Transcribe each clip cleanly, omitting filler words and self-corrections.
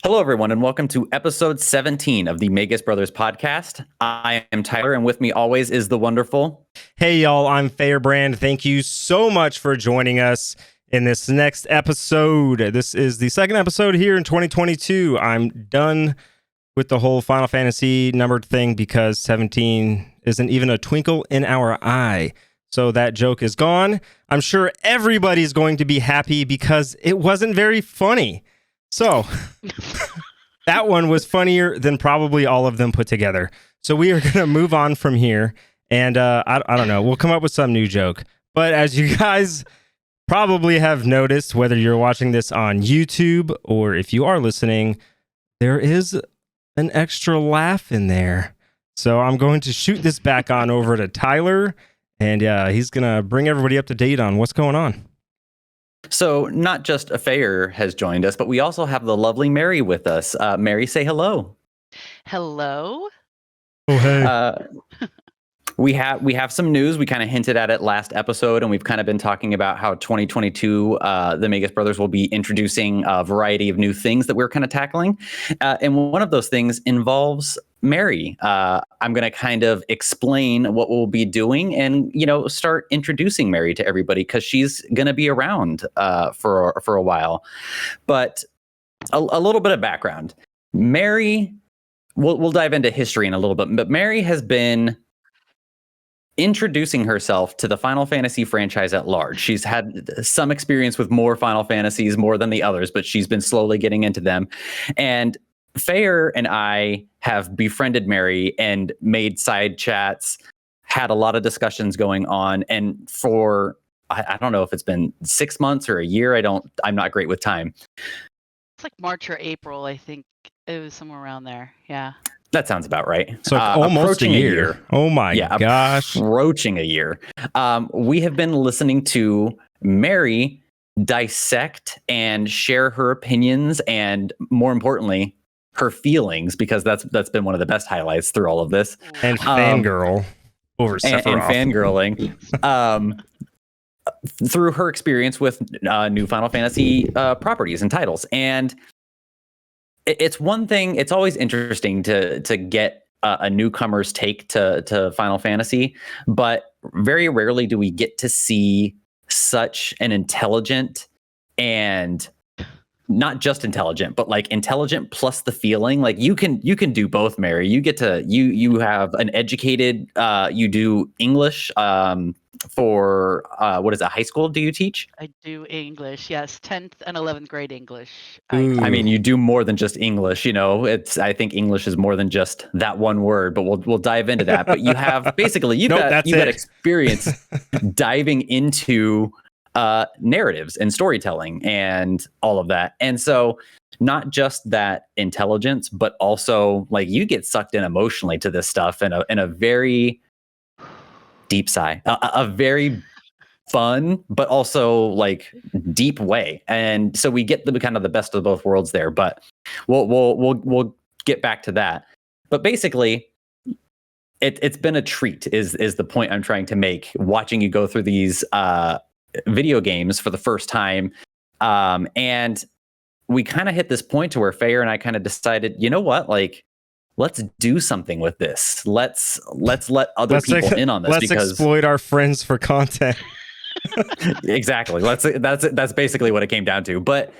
Hello, everyone, and welcome to episode 17 of the Magus Brothers podcast. I am Tyler, and with me always is the wonderful... Hey, y'all, I'm Feyerbrand. Thank you so much for joining us in this next episode. This is the second episode here in 2022. I'm done with the whole Final Fantasy numbered thing because 17 isn't even a twinkle in our eye. So that joke is gone. I'm sure everybody's going to be happy because it wasn't very funny. So that one was funnier than probably all of them put together. So we are going to move on from here. And I don't know. We'll come up with some new joke. But as you guys probably have noticed, whether you're watching this on YouTube or if you are listening, there is an extra laugh in there. So I'm going to shoot this back on over to Tyler. And he's going to bring everybody up to date on what's going on. So not just a Fayer has joined us, but we also have the lovely Mary with us. Mary, say hello. Hello. Oh, hey. We have some news. We kind of hinted at it last episode, and we've kind of been talking about how 2022, the Magus Brothers will be introducing a variety of new things that we're kind of tackling. And one of those things involves Mary. I'm going to kind of explain what we'll be doing and, start introducing Mary to everybody because she's going to be around for a while. But a little bit of background. Mary, we'll dive into history in a little bit, but Mary has been introducing herself to the Final Fantasy franchise at large. She's had some experience with more Final Fantasies, more than the others, but she's been slowly getting into them. And Fayer and I have befriended Mary and made side chats, had a lot of discussions going on. And for, I don't know if it's been 6 months or a year. I'm not great with time. It's like March or April, I think. It was somewhere around there. Yeah. That sounds about right. So almost a year. Oh my gosh. Approaching a year. We have been listening to Mary dissect and share her opinions and, more importantly, her feelings, because that's been one of the best highlights through all of this. And fangirl over Sephiroth. And fangirling. Through her experience with new Final Fantasy properties and titles. And it's one thing, it's always interesting to get a newcomer's take to Final Fantasy, but very rarely do we get to see such an intelligent and not just intelligent, but like intelligent plus the feeling. Like you can do both, Mary. You get to you have an educated you do English for what is it, high school do you teach? I do English, yes, 10th and 11th grade English. I mean, you do more than just English, I think English is more than just that one word, but we'll dive into that. But you have basically you've got experience diving into narratives and storytelling and all of that. And so not just that intelligence, but also like you get sucked in emotionally to this stuff in a very deep sigh, a very fun, but also like deep way. And so we get the kind of the best of both worlds there, but we'll get back to that. But basically it's been a treat is the point I'm trying to make, watching you go through these video games for the first time. And we kind of hit this point to where Fayer and I kind of decided, you know what, like, let's do something with this. Let's let other people in on this. Let's exploit our friends for content. Exactly. That's basically what it came down to. But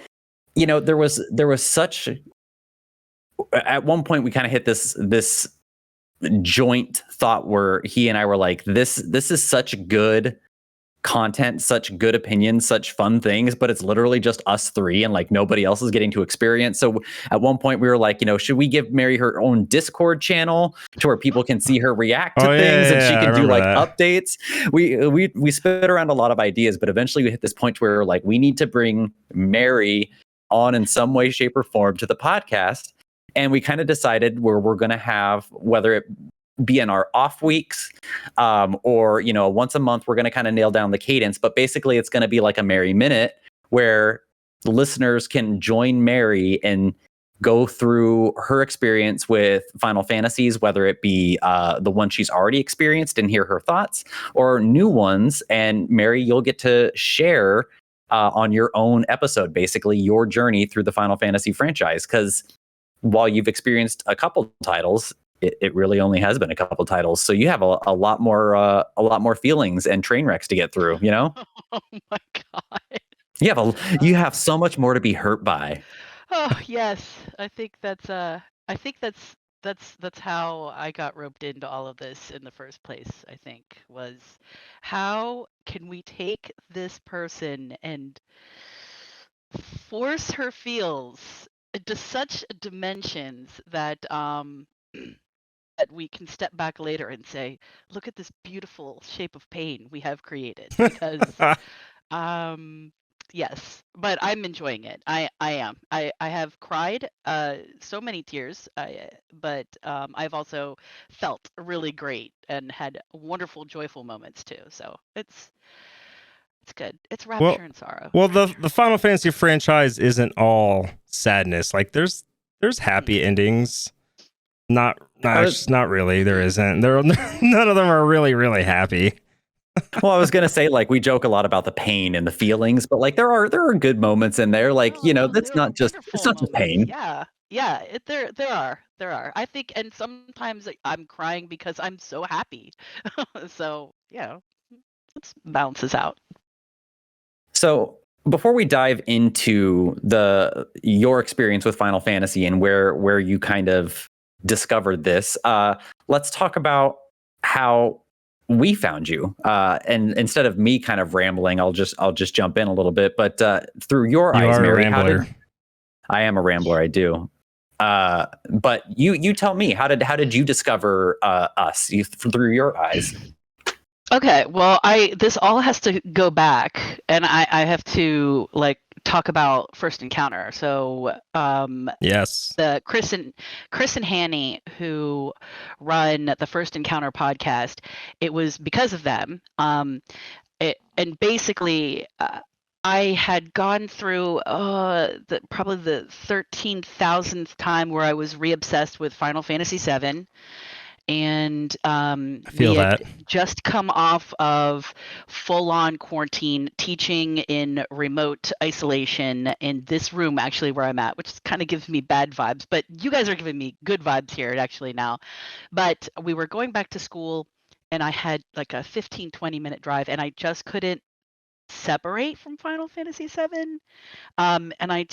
there was such, at one point we kind of hit this joint thought where he and I were like, this is such good content, such good opinions, such fun things, but it's literally just us three and like nobody else is getting to experience. So at one point we were like, should we give Mary her own Discord channel to where people can see her react to things and she can do like updates? We spit around a lot of ideas, but eventually we hit this point where we're like, we need to bring Mary on in some way, shape, or form to the podcast. And we kind of decided where we're going to have, whether it be in our off weeks or once a month, we're going to kind of nail down the cadence, but basically it's going to be like a Mary Minute where listeners can join Mary and go through her experience with Final Fantasies, whether it be the one she's already experienced and hear her thoughts, or new ones. And Mary, you'll get to share on your own episode, basically your journey through the Final Fantasy franchise. Because while you've experienced a couple titles, it really only has been a couple titles. So you have a lot more feelings and train wrecks to get through. You know, Oh my god. you have so much more to be hurt by. Oh yes, I think that's how I got roped into all of this in the first place. I think was how can we take this person and force her feels into such dimensions that that we can step back later and say, look at this beautiful shape of pain we have created because yes, but I'm enjoying it. I am. I have cried so many tears, but I've also felt really great and had wonderful, joyful moments too. So it's good. It's rapture and sorrow. Well, the Final Fantasy franchise isn't all sadness. Like there's happy endings. Not really. There isn't. None of them are really happy. Well, I was gonna say, like, we joke a lot about the pain and the feelings, but like there are good moments in there. Like, that's There are not just wonderful pain. moments. Yeah. There are. I think, and sometimes I'm crying because I'm so happy. So it balances out. So before we dive into your experience with Final Fantasy and where you kind of discovered this, let's talk about how we found you. And instead of me kind of rambling, I'll just jump in a little bit. But through your eyes, Mary, I am a rambler. I do. But you tell me, how did you discover us through your eyes? Okay, well, this all has to go back, and I have to talk about First Encounter. So yes, the Chris and Hanny, who run the First Encounter podcast, it was because of them. And basically, I had gone through probably the 13,000th time where I was re-obsessed with Final Fantasy VII. And we had just come off of full-on quarantine, teaching in remote isolation in this room, actually, where I'm at, which kind of gives me bad vibes. But you guys are giving me good vibes here, actually, now. But we were going back to school, and I had like a 15, 20-minute drive, and I just couldn't separate from Final Fantasy VII. And I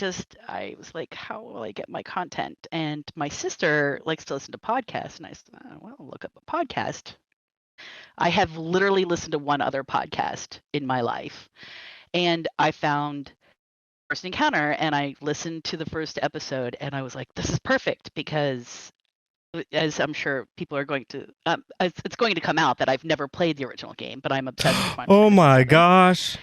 was like, how will I get my content? And my sister likes to listen to podcasts. And I said, well, look up a podcast. I have literally listened to one other podcast in my life. And I found First Encounter, and I listened to the first episode, and I was like, this is perfect because, as I'm sure people are going to, it's going to come out that I've never played the original game, but I'm obsessed with Final Oh Fantasy my VII. gosh.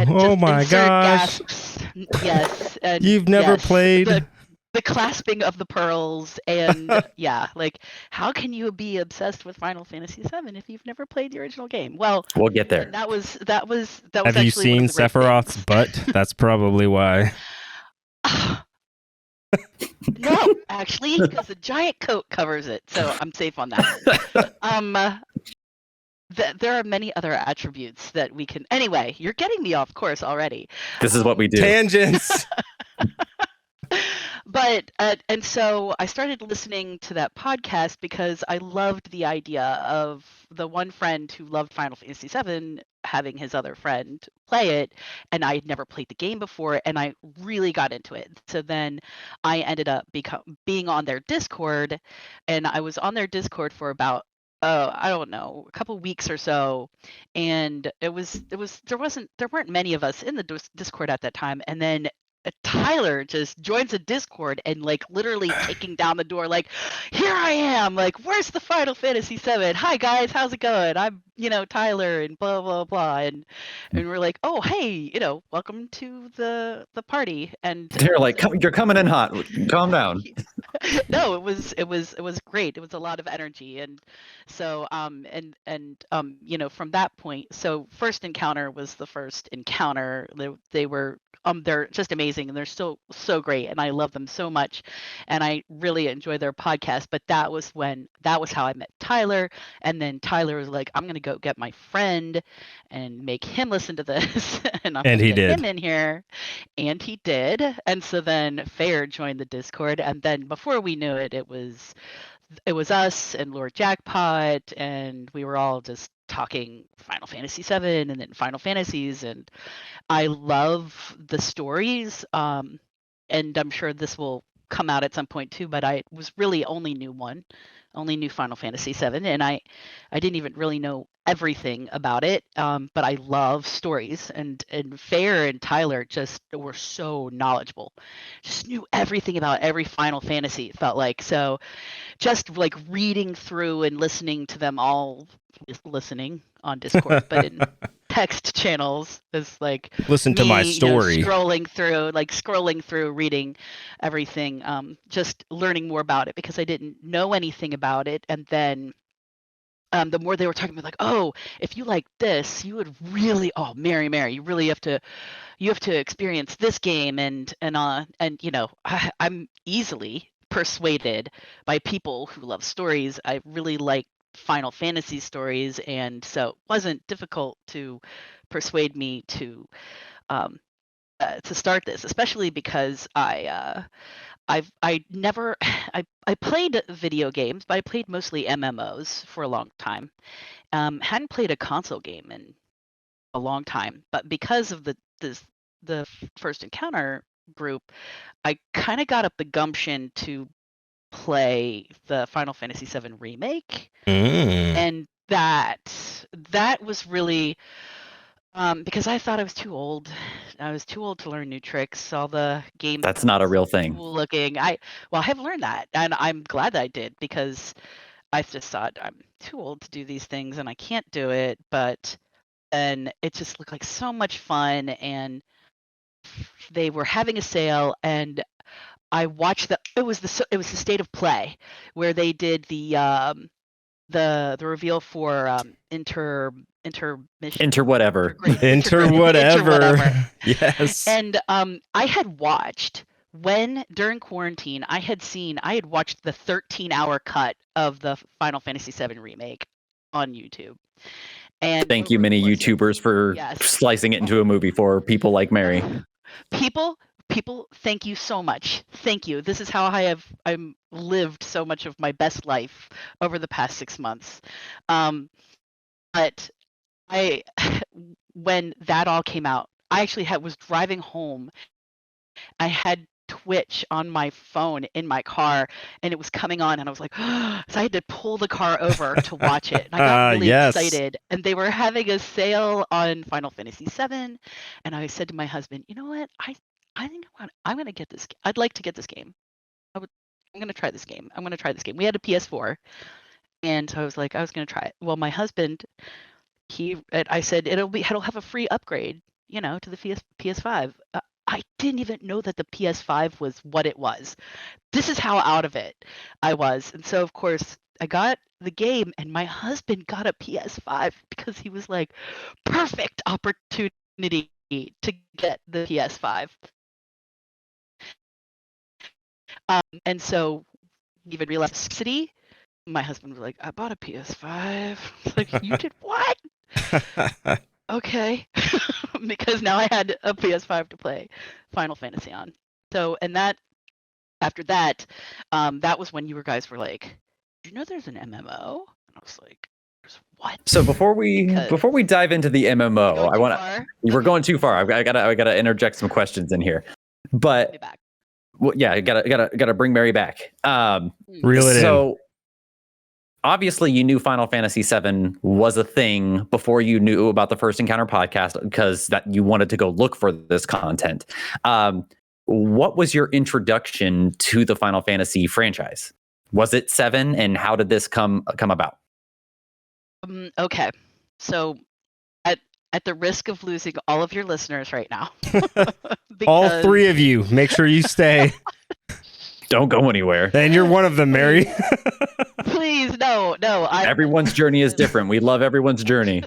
Oh my gosh. Gasps. Yes. And you've never played the clasping of the pearls, and how can you be obsessed with Final Fantasy VII if you've never played the original game? Well, we'll get there. That was Have you seen Sephiroth's butt? That's probably why. No, actually, because the giant coat covers it, so I'm safe on that. There are many other attributes that we can. Anyway, you're getting me off course already. This is what we do. Tangents. But and so I started listening to that podcast because I loved the idea of the one friend who loved Final Fantasy VII having his other friend play it, and I had never played the game before, and I really got into it. So then I ended up being on their Discord, and I was on their Discord for about I don't know, a couple weeks or so, and there weren't many of us in the Discord at that time, and then Tyler just joins a Discord and literally taking down the door, like, here I am, like, where's the Final Fantasy VII? Hi guys, how's it going? I'm Tyler, and blah blah blah, and we're like, oh hey, welcome to the party. And they're like, you're coming in hot, calm down. No, it was great. It was a lot of energy, and so from that point, so first encounter was the first encounter. They were they're just amazing, and they're still so great, and I love them so much, and I really enjoy their podcast. But that was how I met Tyler, and then Tyler was like, I'm gonna go get my friend and make him listen to this, and I'm And gonna he get did. him in here. And he did. And so then Fair joined the Discord. And then before we knew it, it was us and Lord Jackpot, and we were all just talking Final Fantasy VII and then Final Fantasies. And I love the stories. And I'm sure this will come out at some point too, but I was really only knew Final Fantasy VII, and I didn't even really know everything about it. But I love stories, and Fair and Tyler just were so knowledgeable, just knew everything about every Final Fantasy. It felt like so, just like reading through and listening to them all, listening on Discord, but in text channels is like Listen to my story. Scrolling through, reading everything, just learning more about it because I didn't know anything about it. And then the more they were talking about, like, oh, if you like this, you would really, Mary, you really have to experience this game, and I'm easily persuaded by people who love stories. I really like Final Fantasy stories, and so it wasn't difficult to persuade me to start this, especially because I never I played video games, but I played mostly MMOs for a long time. Hadn't played a console game in a long time, but because of the first encounter group, I kind of got up the gumption to play the Final Fantasy VII remake, and that was really because I thought I was too old. I was too old to learn new tricks. All the games That's not a real thing. cool looking. I have learned that, and I'm glad that I did because I just thought I'm too old to do these things and I can't do it. But then it just looked like so much fun, and they were having a sale, and I watched it was the state of play where they did the reveal for intermission. Enter whatever. Enter whatever. Yes. And I had watched during quarantine, I had watched the 13-hour cut of the Final Fantasy VII remake on YouTube. And thank you, many YouTubers, for slicing it into a movie for people like Mary. People, thank you so much. Thank you. This is how I'm lived so much of my best life over the past 6 months. But when that all came out, I actually was driving home. I had Twitch on my phone in my car, and it was coming on, and I was like, so I had to pull the car over to watch it. And I got really excited, and they were having a sale on Final Fantasy VII, and I said to my husband, you know what? I think I'm going to get this. I'd like to get this game. I'm going to try this game. We had a PS4, and so I was like, I was going to try it. Well, my husband, I said it'll have a free upgrade, to the PS5. I didn't even know that the PS5 was what it was. This is how out of it I was. And so, of course, I got the game, and my husband got a PS5 because he was like, perfect opportunity to get the PS5. And so he even realized City. My husband was like, I bought a PS5. Like, you did what? Okay. Because now I had a PS5 to play Final Fantasy on. So, and after that, that was when you guys were like, do you know there's an MMO? And I was like, what? So before we dive into the MMO, we're going too far. I gotta interject some questions in here. But well, yeah, I gotta bring Mary back. Reel it in. Obviously, you knew Final Fantasy VII was a thing before you knew about the First Encounter podcast, because that you wanted to go look for this content. What was your introduction to the Final Fantasy franchise? Was it 7, and how did this come about? Okay, so at the risk of losing all of your listeners right now, all 3 of you, make sure you stay. Don't go anywhere. And you're one of them, Mary. Please, no. Everyone's journey is different. We love everyone's journey.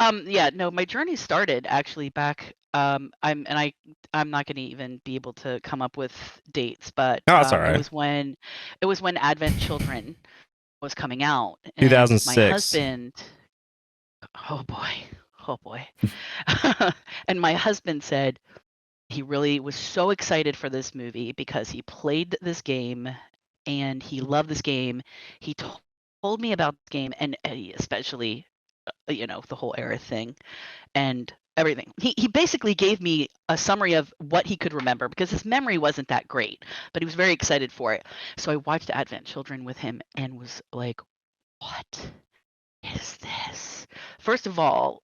Yeah, no, my journey started actually back. I'm not going to even be able to come up with dates, but that's all right. it was when Advent Children was coming out. And 2006. my husband, oh boy, and my husband said he really was so excited for this movie because he played this game and he loved this game. He told me about the game, and especially the whole Aerith thing and everything. He basically gave me a summary of what he could remember because his memory wasn't that great, but he was very excited for it. So I watched Advent Children with him and was like, what is this? First of all,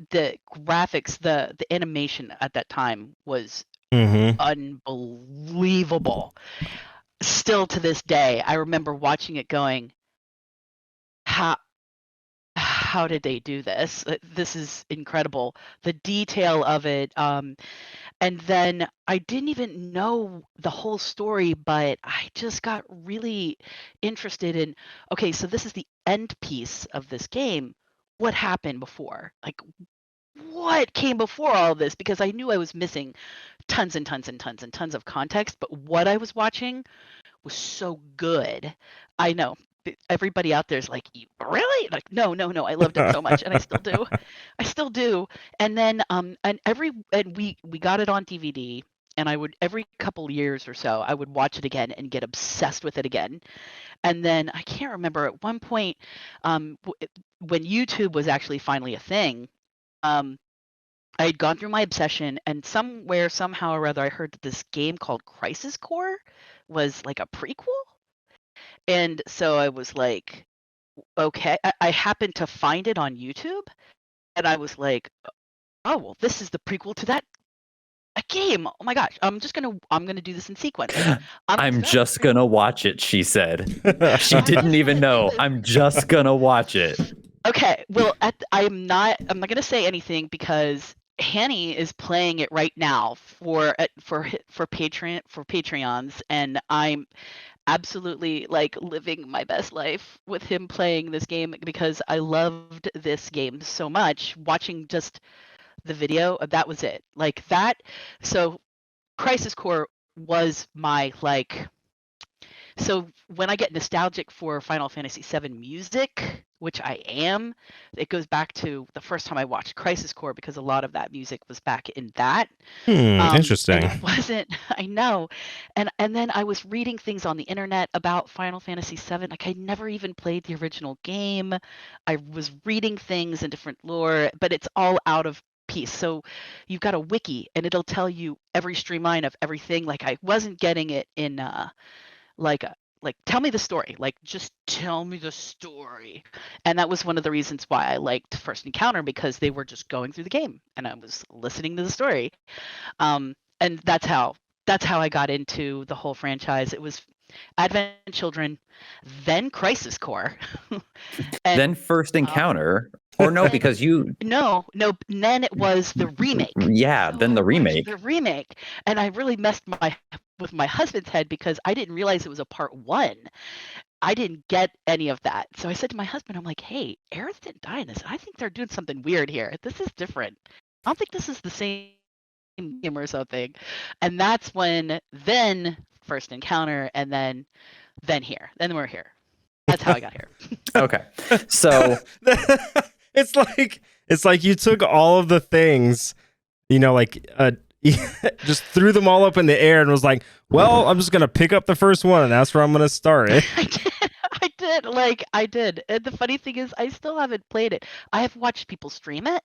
the graphics, the animation at that time was unbelievable. Still to this day, I remember watching it going, how did they do this? This is incredible. The detail of it. And then I didn't even know the whole story, but I just got really interested in, okay, so this is the end piece of this game. What happened before? Like, what came before all of this? Because I knew I was missing tons and tons and tons and tons of context, but what I was watching was so good. I know everybody out there is like, really? Like, no, I loved it so much, and I still do. And then we got it on DVD, and I would every couple years or so I would watch it again and get obsessed with it again. And then I can't remember, at one point, when YouTube was actually finally a thing, I had gone through my obsession, and somehow or other I heard that this game called Crisis Core was like a prequel. And so I was like, okay, I happened to find it on YouTube, and I was like, oh, well, this is the prequel to that game. Oh my gosh, I'm gonna do this in sequence. I'm just gonna watch it, she said. She didn't even know. I'm just gonna watch it. Okay, well, I'm not gonna say anything because Hanny is playing it right now for Patreons, and I'm absolutely like living my best life with him playing this game because I loved this game so much. Watching just the video, that was it. Like that. So Crisis Core was my like. So when I get nostalgic for Final Fantasy VII music, which I am, it goes back to the first time I watched Crisis Core because a lot of that music was back in that. Interesting. It wasn't, I know. And then I was reading things on the internet about Final Fantasy VII. Like, I never even played the original game. I was reading things in different lore, but it's all out of piece. So you've got a wiki and it'll tell you every streamline of everything. Like, I wasn't getting it in like tell me the story, like just tell me the story. And that was one of the reasons why I liked First Encounter, because they were just going through the game and I was listening to the story. And that's how I got into the whole franchise. It was Advent Children, then Crisis Core, and then First Encounter. Or no, because you no, then it was the remake. Yeah, so then the remake. And I really messed with my husband's head because I didn't realize it was a part 1. I didn't get any of that. So I said to my husband, I'm like, hey, Aerith didn't die in this. I think they're doing something weird here. This is different. I don't think this is the same game or something. And that's when then First Encounter, and then here. Then we're here. That's how I got here. Okay. So it's like you took all of the things, like just threw them all up in the air and was like, well, I'm just going to pick up the first one and that's where I'm going to start it. I did. And the funny thing is I still haven't played it. I have watched people stream it.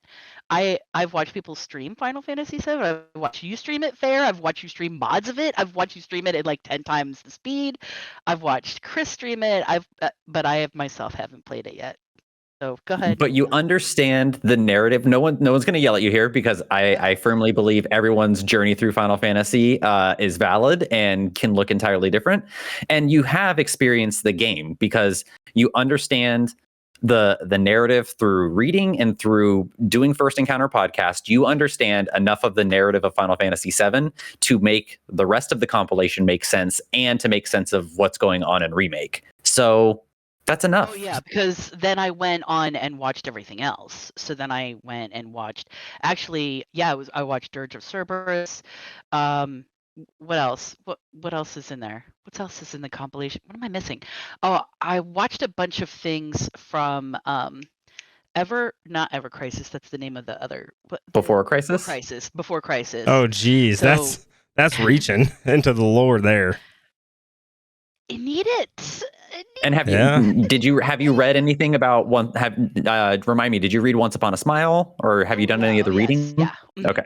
I've watched people stream Final Fantasy VII. I've watched you stream it, Fair. I've watched you stream mods of it. I've watched you stream it at like 10 times the speed. I've watched Chris stream it. But I myself haven't played it yet. So go ahead. But you understand the narrative. No one's going to yell at you here because I firmly believe everyone's journey through Final Fantasy is valid and can look entirely different. And you have experienced the game because you understand the narrative through reading and through doing First Encounter podcast, you understand enough of the narrative of Final Fantasy VII to make the rest of the compilation make sense and to make sense of what's going on in Remake. So that's enough. Oh yeah, because then I went on and watched everything else. So then I went and watched. Actually, yeah, I watched Dirge of Cerberus. What else? What else is in there? What else is in the compilation? What am I missing? Oh, I watched a bunch of things from not Ever Crisis. That's the name of the other. Before Crisis. Before Crisis. Oh, geez, So, that's reaching into the lore there. You need it. And have you read anything about remind me, did you read Once Upon a Smile, or have you done any of the reading? Yes, yeah. Okay.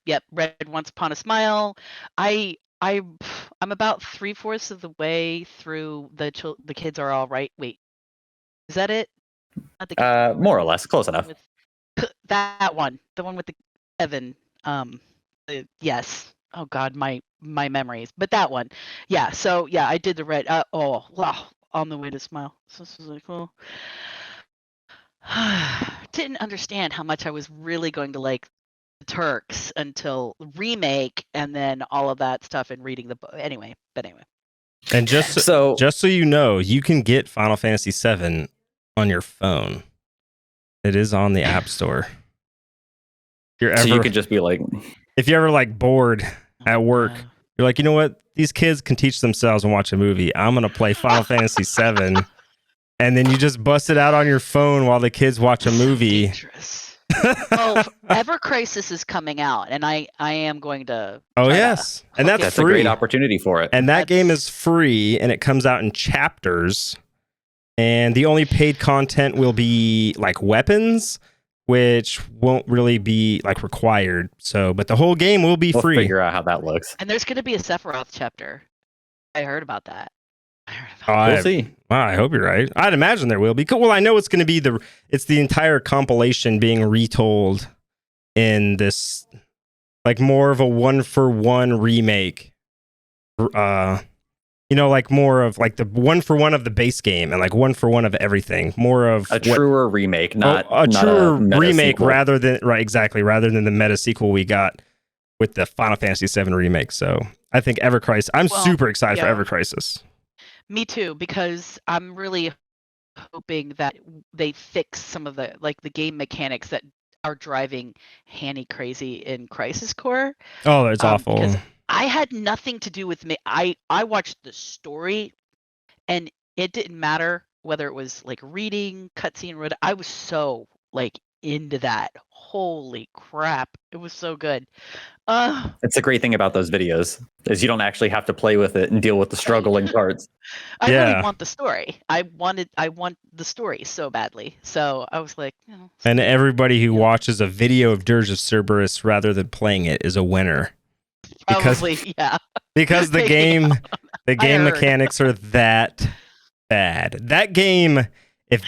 Yep. Read Once Upon a Smile. I'm about 3/4 of the way through the kids are all right. Wait, is that it? Not the more or less, close enough. That one, the one with the Evan. Yes. Oh God, my memories. But that one, yeah. So yeah, I did the red. Oh wow, On the Way to Smile. So this is like, well, didn't understand how much I was really going to like the Turks until Remake, and then all of that stuff and reading the book. Anyway. And just so you know, you can get Final Fantasy VII on your phone. It is on the App Store. So you could just be like, if you're ever like bored at work, you're like, you know what? These kids can teach themselves and watch a movie. I'm going to play Final Fantasy VII. And then you just bust it out on your phone while the kids watch a movie. Well, Ever Crisis is coming out, and I am going to. Oh, yes. And that's free. A great opportunity for it. And that game is free, and it comes out in chapters. And the only paid content will be like weapons, which won't really be like required. So, but the whole game will be free. We'll figure out how that looks. And there's going to be a Sephiroth chapter. I heard about that. We'll see. Well, I hope you're right. I'd imagine there will be. Well, I know it's going to be it's the entire compilation being retold in this, like more of a 1-for-1 remake. Like more of like the 1-for-1 of the base game and like 1-for-1 of everything. More of a truer remake, not a truer remake sequel. rather than the meta sequel we got with the Final Fantasy VII remake. So I think Ever Crisis. I'm super excited for Ever Crisis. Me too, because I'm really hoping that they fix some of the game mechanics that are driving Hanny crazy in Crisis Core. Oh, that's awful. Because I had nothing to do with me. I watched the story, and it didn't matter whether it was like reading, cutscene, I was so like into that. Holy crap. It was so good. It's the great thing about those videos is you don't actually have to play with it and deal with the struggling parts. I really want the story. I want the story so badly. So I was like, and everybody who watches a video of Dirge of Cerberus rather than playing it is a winner. Probably, Because the game mechanics are that bad. That game, if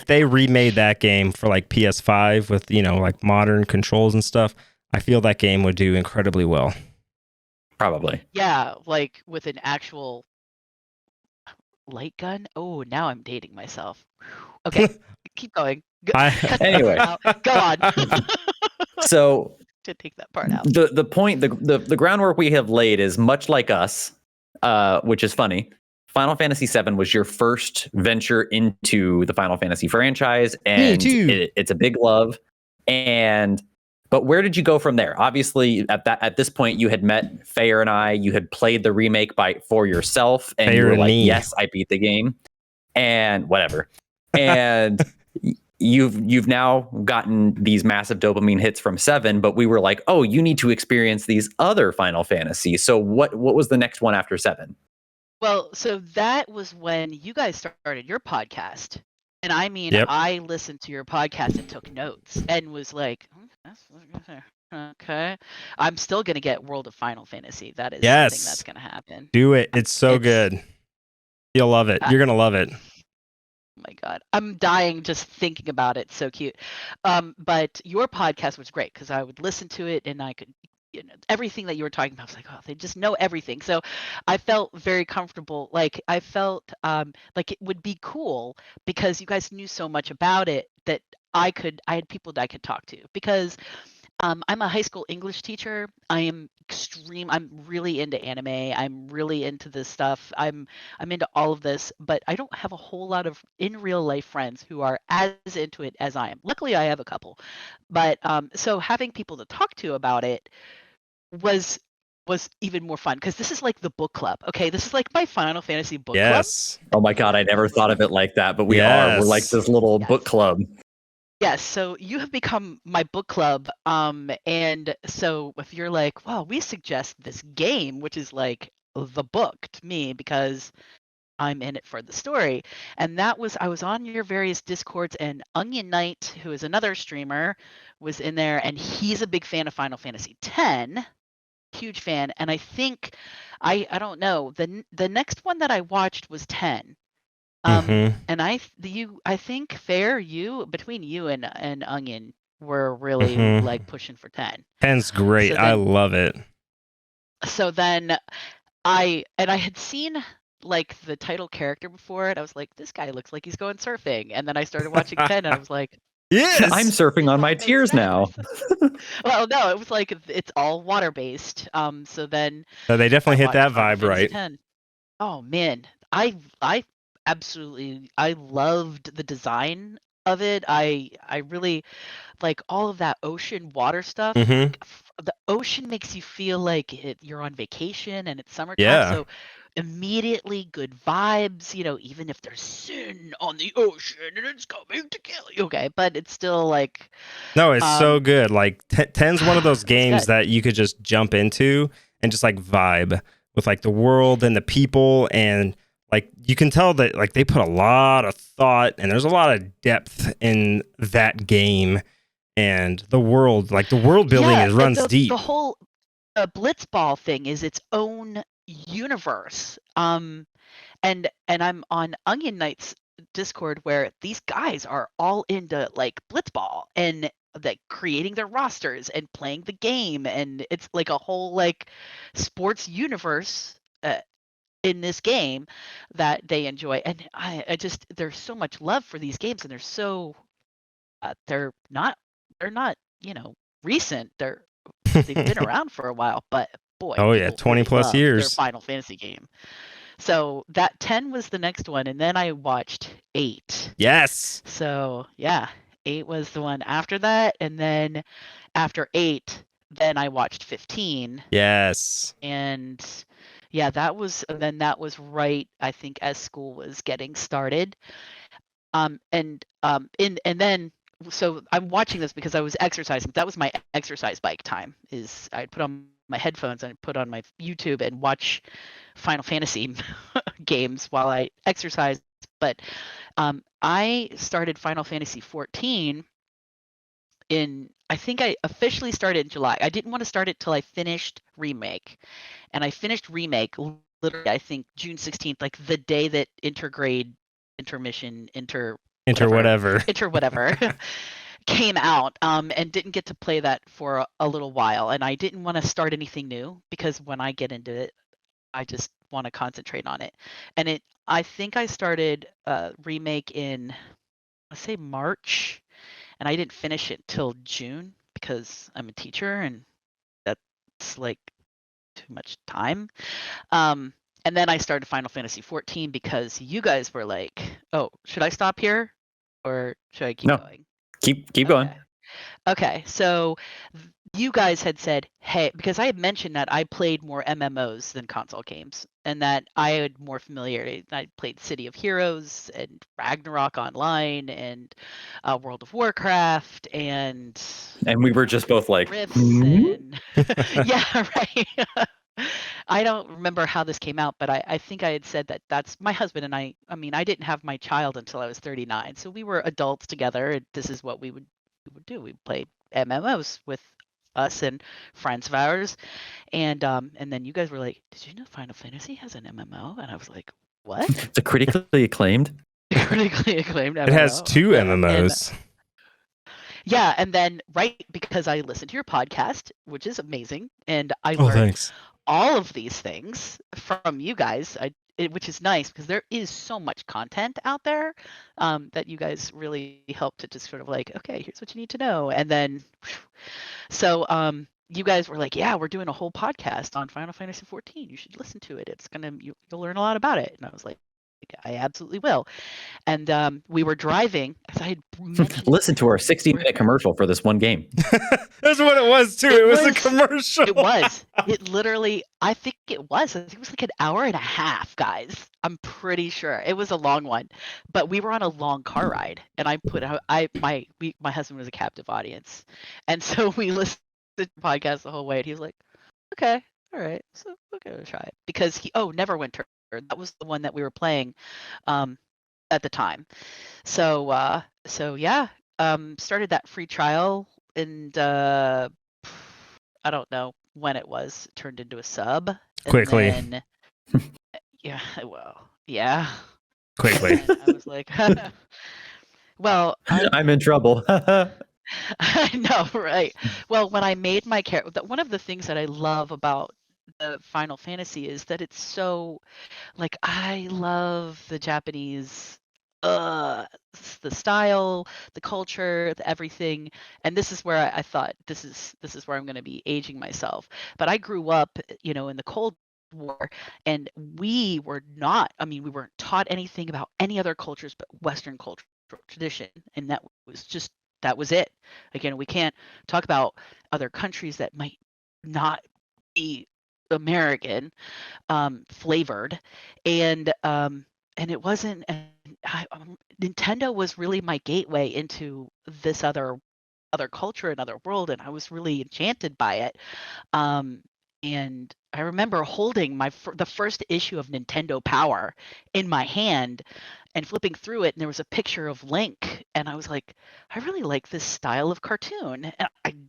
they remade that game for like PS5 with like modern controls and stuff, I feel that game would do incredibly well. Probably. Yeah, like with an actual light gun. Oh, now I'm dating myself. Okay, keep going. Anyway, go on. So to take that part out. The point, the groundwork we have laid is much like us, which is funny. Final Fantasy VII was your first venture into the Final Fantasy franchise, and it's a big love. But where did you go from there? Obviously, at this point, you had met Fayer and I. You had played the remake for yourself, and you were like, "Yes, I beat the game," and whatever. And you've now gotten these massive dopamine hits from 7, but we were like, "Oh, you need to experience these other Final Fantasies." So what was the next one after 7? Well, so that was when you guys started your podcast. And I mean, I listened to your podcast and took notes and was like, okay, I'm still going to get World of Final Fantasy. That is something that's going to happen. Do it. It's so good. You'll love it. You're going to love it. Oh my God. I'm dying just thinking about it. So cute. But your podcast was great because I would listen to it and everything that you were talking about. I was like, oh, they just know everything. So I felt very comfortable. Like I felt like it would be cool because you guys knew so much about it that I had people that I could talk to, because I'm a high school English teacher. I'm really into anime. I'm really into this stuff. I'm into all of this, but I don't have a whole lot of in real life friends who are as into it as I am. Luckily, I have a couple, but so having people to talk to about it was even more fun, because this is like the book club. Okay, this is like my Final Fantasy book club. Yes. Oh my God, I never thought of it like that, but we are. We're like this little book club. Yes, so you have become my book club, and so if you're like, well, we suggest this game, which is like the book to me because I'm in it for the story. And I was on your various Discords, and Onion Knight, who is another streamer, was in there, and he's a big fan of Final Fantasy X, huge fan. And I think, I don't know, the next one that I watched was 10. And I think between you and Onion were really like pushing for 10. 10's great. So I love it. So then I had seen like the title character before, and I was like, this guy looks like he's going surfing. And then I started watching 10, and I was like, yes, I'm surfing on my tears now. Well, no, it was like it's all water based. So then they definitely hit that vibe right. 10. Oh man, I absolutely, I loved the design of it. I really like all of that ocean water stuff. The ocean makes you feel like you're on vacation and it's summertime. Yeah. So immediately good vibes, even if there's sin on the ocean and it's coming to kill you. Okay, but it's still like, no, it's so good. Like 10's one of those games that you could just jump into and just like vibe with like the world and the people, and like you can tell that like they put a lot of thought and there's a lot of depth in that game, and the world, like the world building runs deep. The whole Blitzball thing is its own universe. And I'm on Onion Knight's Discord, where these guys are all into like Blitzball and like creating their rosters and playing the game, and it's like a whole like sports universe in this game that they enjoy. And I just, there's so much love for these games, and they're not recent. They've been around for a while, but boy, 20 plus years. Their Final Fantasy game. So that 10 was the next one, and then I watched 8. Yes. So yeah, 8 was the one after that, and then after 8, then I watched 15. Yes. And yeah, that was right, I think, as school was getting started. And then so I'm watching this because I was exercising. That was my exercise bike time. Is I'd put on my headphones and I'd put on my YouTube and watch Final Fantasy games while I exercised. But I started Final Fantasy 14 I think I officially started in July. I didn't want to start it till I finished Remake. And I finished Remake literally, I think, June 16th, like the day that whatever came out, and didn't get to play that for a little while. And I didn't want to start anything new, because when I get into it, I just want to concentrate on it. And I think I started Remake in, let's say, March, and I didn't finish it till June because I'm a teacher and that's like too much time. And then I started Final Fantasy 14 because you guys were like, oh, should I stop here or should I keep going? Keep going. Okay, so you guys had said, hey, because I had mentioned that I played more MMOs than console games, and that I had more familiarity. I played City of Heroes and Ragnarok Online and World of Warcraft, and we were just both like, Rifts and yeah, right. I don't remember how this came out, but I think I had said that that's my husband and I mean, I didn't have my child until I was 39, so we were adults together, and this is what we would do. We played MMOs with us and friends of ours, and then you guys were like, did you know Final Fantasy has an MMO? And I was like, what? It's a critically acclaimed Critically acclaimed MMO. It has 2 MMOs. Yeah, and then because I listened to your podcast, which is amazing, and I Oh, learned thanks. all of these things from you guys, which is nice because there is so much content out there that you guys really help to just sort of like, okay, here's what you need to know, and then so you guys were like, yeah, we're doing a whole podcast on Final Fantasy 14. You should listen to it. It's you'll learn a lot about it. And I was like, I absolutely will. And we were driving, as I had mentioned. Listen to our 60-minute commercial for this one game. That's what it was too. It was a commercial. It was. It literally, I think it was like an hour and a half, guys. I'm pretty sure it was a long one, but we were on a long car ride, and my husband was a captive audience, and so we listened to the podcast the whole way, and he was like, okay, all right, so we'll give it a try, because Neverwinter, that was the one that we were playing at the time. So yeah, started that free trial, and I don't know when it was turned into a sub. Quickly. And then, yeah, well, yeah. Quickly. And I was like, well, I'm in trouble. I know, right? Well, when I made my character, one of the things that I love about the Final Fantasy is that it's so, like, I love the Japanese, the style, the culture, the everything, and this is where I thought this is where I'm going to be aging myself. But I grew up, in the Cold War, and we weren't taught anything about any other cultures but Western cultural tradition, and that was it. Again, we can't talk about other countries that might not be American flavored, and it wasn't. And Nintendo was really my gateway into this other culture, another world, and I was really enchanted by it. And I remember holding the first issue of Nintendo Power in my hand and flipping through it, and there was a picture of Link, and I was like, I really like this style of cartoon. And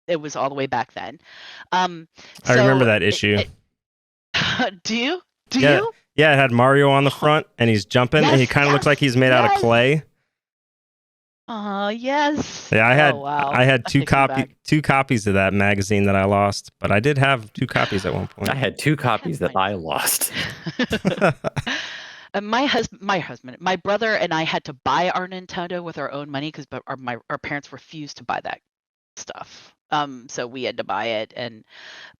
it was all the way back then. I remember that issue. Do you? Yeah. You? Yeah, it had Mario on the front, and he's jumping, and he kind of looks like he's made out of clay. Yes. Yeah, wow. I had two copies of that magazine that I lost, but I did have 2 copies at one point. I had 2 copies that I lost. My brother and I had to buy our Nintendo with our own money because our parents refused to buy that stuff. So we had to buy it,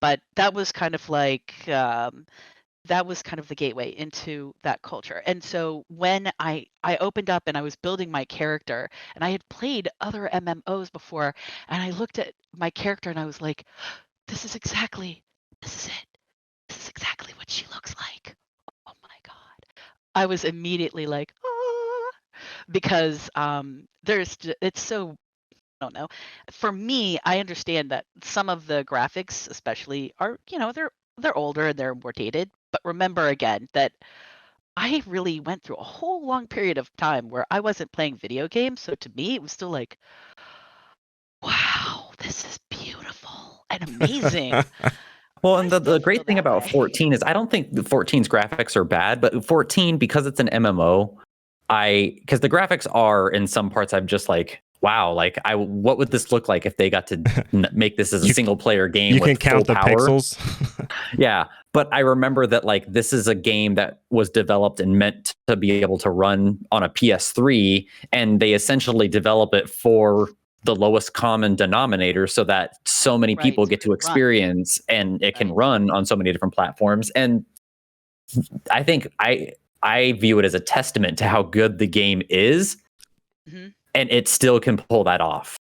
but that was kind of like the gateway into that culture. And so when I opened up and I was building my character, and I had played other MMOs before, and I looked at my character and I was like, this is it. This is exactly what she looks like. Oh my God. I was immediately like, because it's so, I don't know. For me, I understand that some of the graphics especially are, they're older and they're more dated. But remember again that I really went through a whole long period of time where I wasn't playing video games. So to me, it was still like, wow, this is beautiful and amazing. Well, and the great thing about 14 is I don't think the 14's graphics are bad, but 14, because it's an MMO, because the graphics are in some parts, I'm just like, wow, like what would this look like if they got to make this as a single player game? You can count the pixels. Yeah, but I remember that like this is a game that was developed and meant to be able to run on a PS3, and they essentially develop it for the lowest common denominator so that so many people get to experience and it can run on so many different platforms. And I think I view it as a testament to how good the game is. Mm-hmm. And it still can pull that off.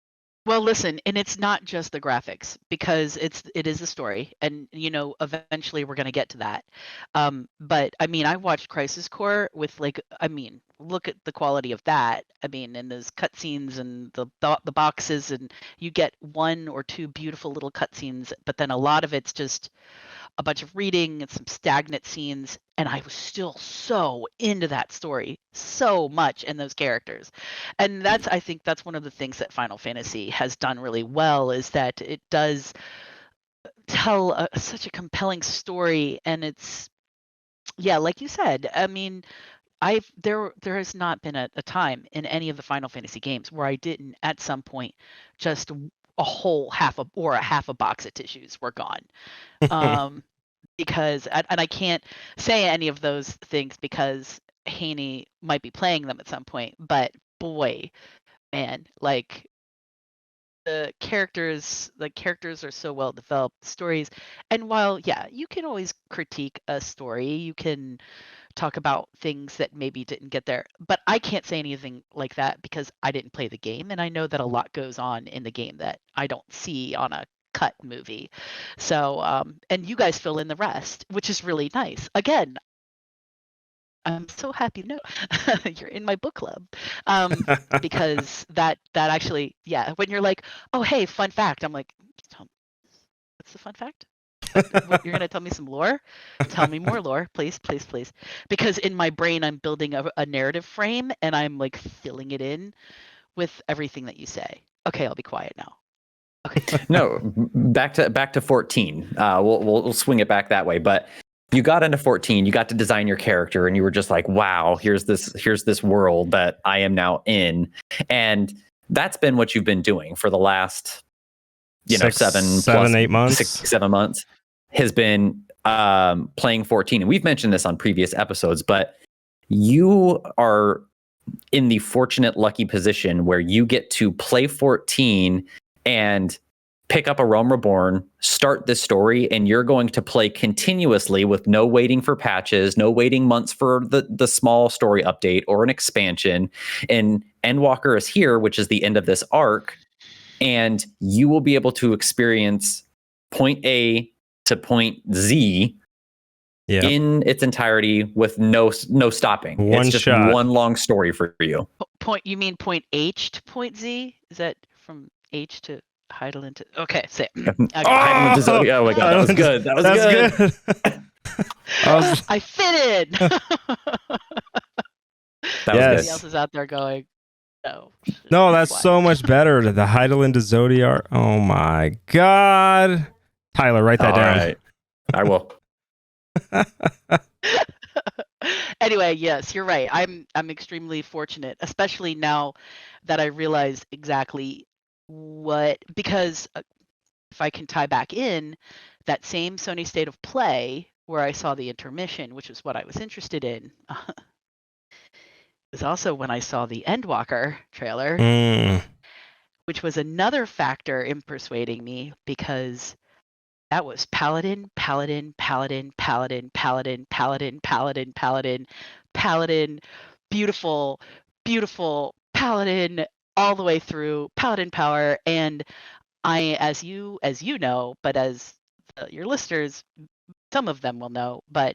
Well, listen, and it's not just the graphics, because it is a story, and eventually we're going to get to that. But I mean, I watched Crisis Core with look at the quality of that. I mean, and those cutscenes and the boxes, and you get 1 or 2 beautiful little cutscenes, but then a lot of it's just a bunch of reading and some stagnant scenes, and I was still so into that story so much and those characters. And I think that's one of the things that Final Fantasy has done really well, is that it does tell such a compelling story. And it's, yeah, like you said, I mean, there has not been a time in any of the Final Fantasy games where I didn't at some point just a whole half a box of tissues were gone. Because and I can't say any of those things because Haney might be playing them at some point, but boy, man, like the characters are so well developed, stories. And while you can always critique a story, you can talk about things that maybe didn't get there, but I can't say anything like that because I didn't play the game, and I know that a lot goes on in the game that I don't see on a cut movie. So and you guys fill in the rest, which is really nice. Again, I'm so happy to know you're in my book club, because that actually, when you're like, oh hey, fun fact, I'm like, what's the fun fact? You're gonna tell me some lore? Tell me more lore, please, please, please. Because in my brain, I'm building a narrative frame, and I'm like filling it in with everything that you say. Okay, I'll be quiet now. Okay. No, back to 14. We'll swing it back that way. But you got into 14, you got to design your character, and you were just like, wow, here's this world that I am now in, and that's been what you've been doing for the last, 7 months, 6, 7 months. Has been playing 14, and we've mentioned this on previous episodes, but you are in the fortunate, lucky position where you get to play 14 and pick up a Realm Reborn, start this story, and you're going to play continuously with no waiting for patches, no waiting months for the small story update or an expansion. And Endwalker is here, which is the end of this arc, and you will be able to experience point A to point Z in its entirety with no stopping. One it's just shot. one long story for you. You mean point H to point Z? Is that from H to Heidelin to? Okay, say it. Okay. Heidelin to Zodiac. Oh my god, that was good. That was good. I fit in. Somebody else is out there going, no, that's so much better. The Heidelin to Zodiac. Oh my god. Tyler, write that down. Right. I will. Anyway, yes, you're right. I'm extremely fortunate, especially now that I realize exactly because if I can tie back in that same Sony State of Play where I saw the intermission, which is what I was interested in, was also when I saw the Endwalker trailer, which was another factor in persuading me because that was Paladin, Paladin, Paladin, Paladin, Paladin, Paladin, Paladin, Paladin, Paladin, beautiful, beautiful Paladin all the way through, Paladin power. And I, as you know, but as your listeners, some of them will know, but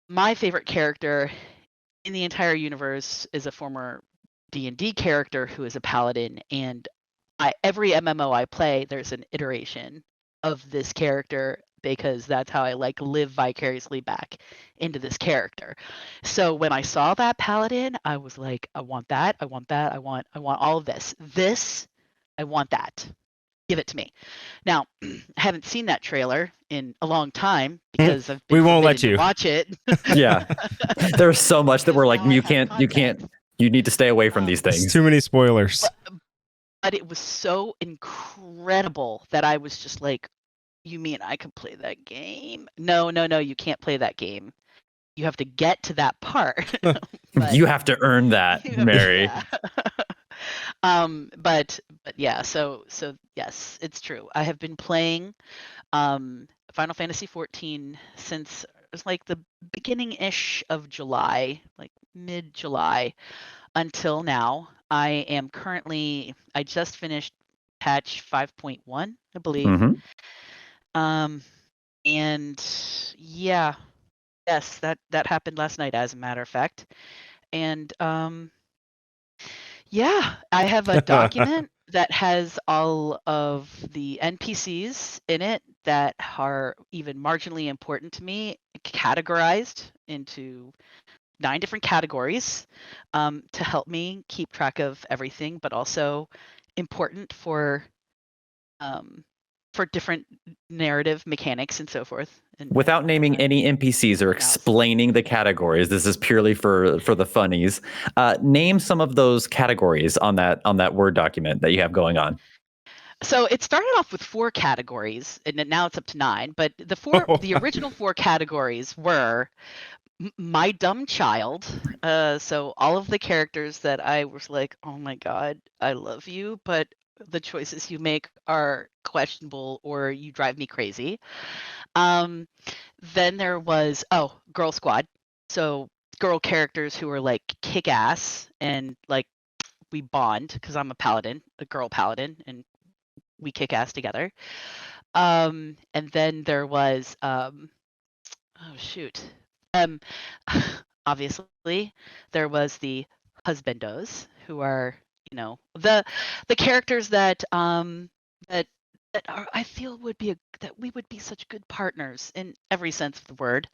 my favorite character in the entire universe is a former D&D character who is a Paladin, and every MMO I play, there's an iteration of this character because that's how I live vicariously back into this character. So when I saw that Paladin, I was like, I want that, I want that, I want all of this. I want that. Give it to me. Now, I haven't seen that trailer in a long time because I've been we won't let you watch it. Yeah. There's so much that we're like, you need to stay away from these things. Too many spoilers. But it was so incredible that I was just like, you mean I can play that game? No, you can't play that game. You have to get to that part. You have to earn that, Mary. But yeah, so yes, it's true. I have been playing Final Fantasy 14 since it was like the beginning-ish of July, like mid-July until now. I just finished patch 5.1, I believe. Mm-hmm. And yes, that happened last night, as a matter of fact. And I have a document that has all of the NPCs in it that are even marginally important to me, categorized into 9 different categories to help me keep track of everything, but also important for for different narrative mechanics and so forth. And without naming any NPCs or explaining the categories, this is purely for the funnies. Name some of those categories on that Word document that you have going on. So it started off with 4 categories, and now it's up to 9. But the original 4 categories were my dumb child. So all of the characters that I was like, oh my god, I love you, but the choices you make are questionable or you drive me crazy. Then there was Girl Squad. So girl characters who are like kick ass and like we bond because I'm a girl paladin, and we kick ass together. And then there was obviously there was the husbandos, who are, the characters that I feel that we would be such good partners in every sense of the word.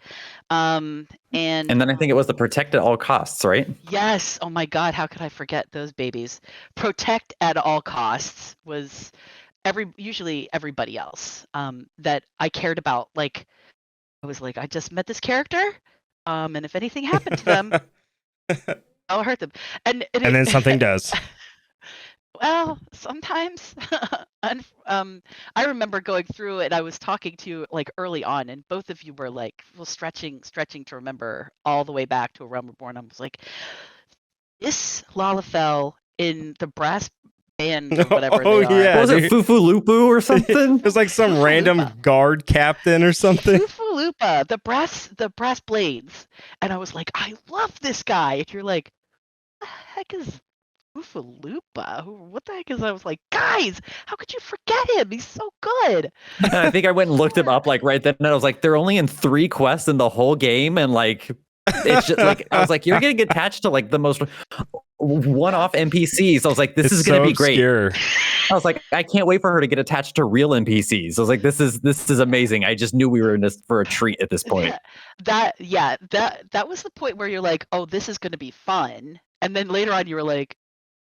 And then I think it was the protect at all costs, right? Yes. Oh my god, how could I forget those babies? Protect at all costs was usually everybody else that I cared about. Like, I was like, I just met this character, and if anything happened to them, I'll hurt them. And then something does. Well, sometimes. I remember going through it. I was talking to you like early on, and both of you were like, well, stretching to remember all the way back to A Realm Reborn. I was like, this Lalafell in the brass band or whatever they are. Yeah, was it Fufu Lupu or something? It was like some random guard captain or something. Fufu Lupa, the brass blades. And I was like, I love this guy. And you're like, what the heck is Lupa? What the heck is? I was like, guys, how could you forget him? He's so good. And I think I went and looked him up like right then, and I was like, they're only in 3 quests in the whole game, and like, it's just like, I was like, you're getting attached to like the most one-off NPCs. I was like, this is going to be obscure. Great. I was like, I can't wait for her to get attached to real NPCs. I was like, this is amazing. I just knew we were in this for a treat at this point. That was the point where you're like, oh, this is going to be fun, and then later on you were like,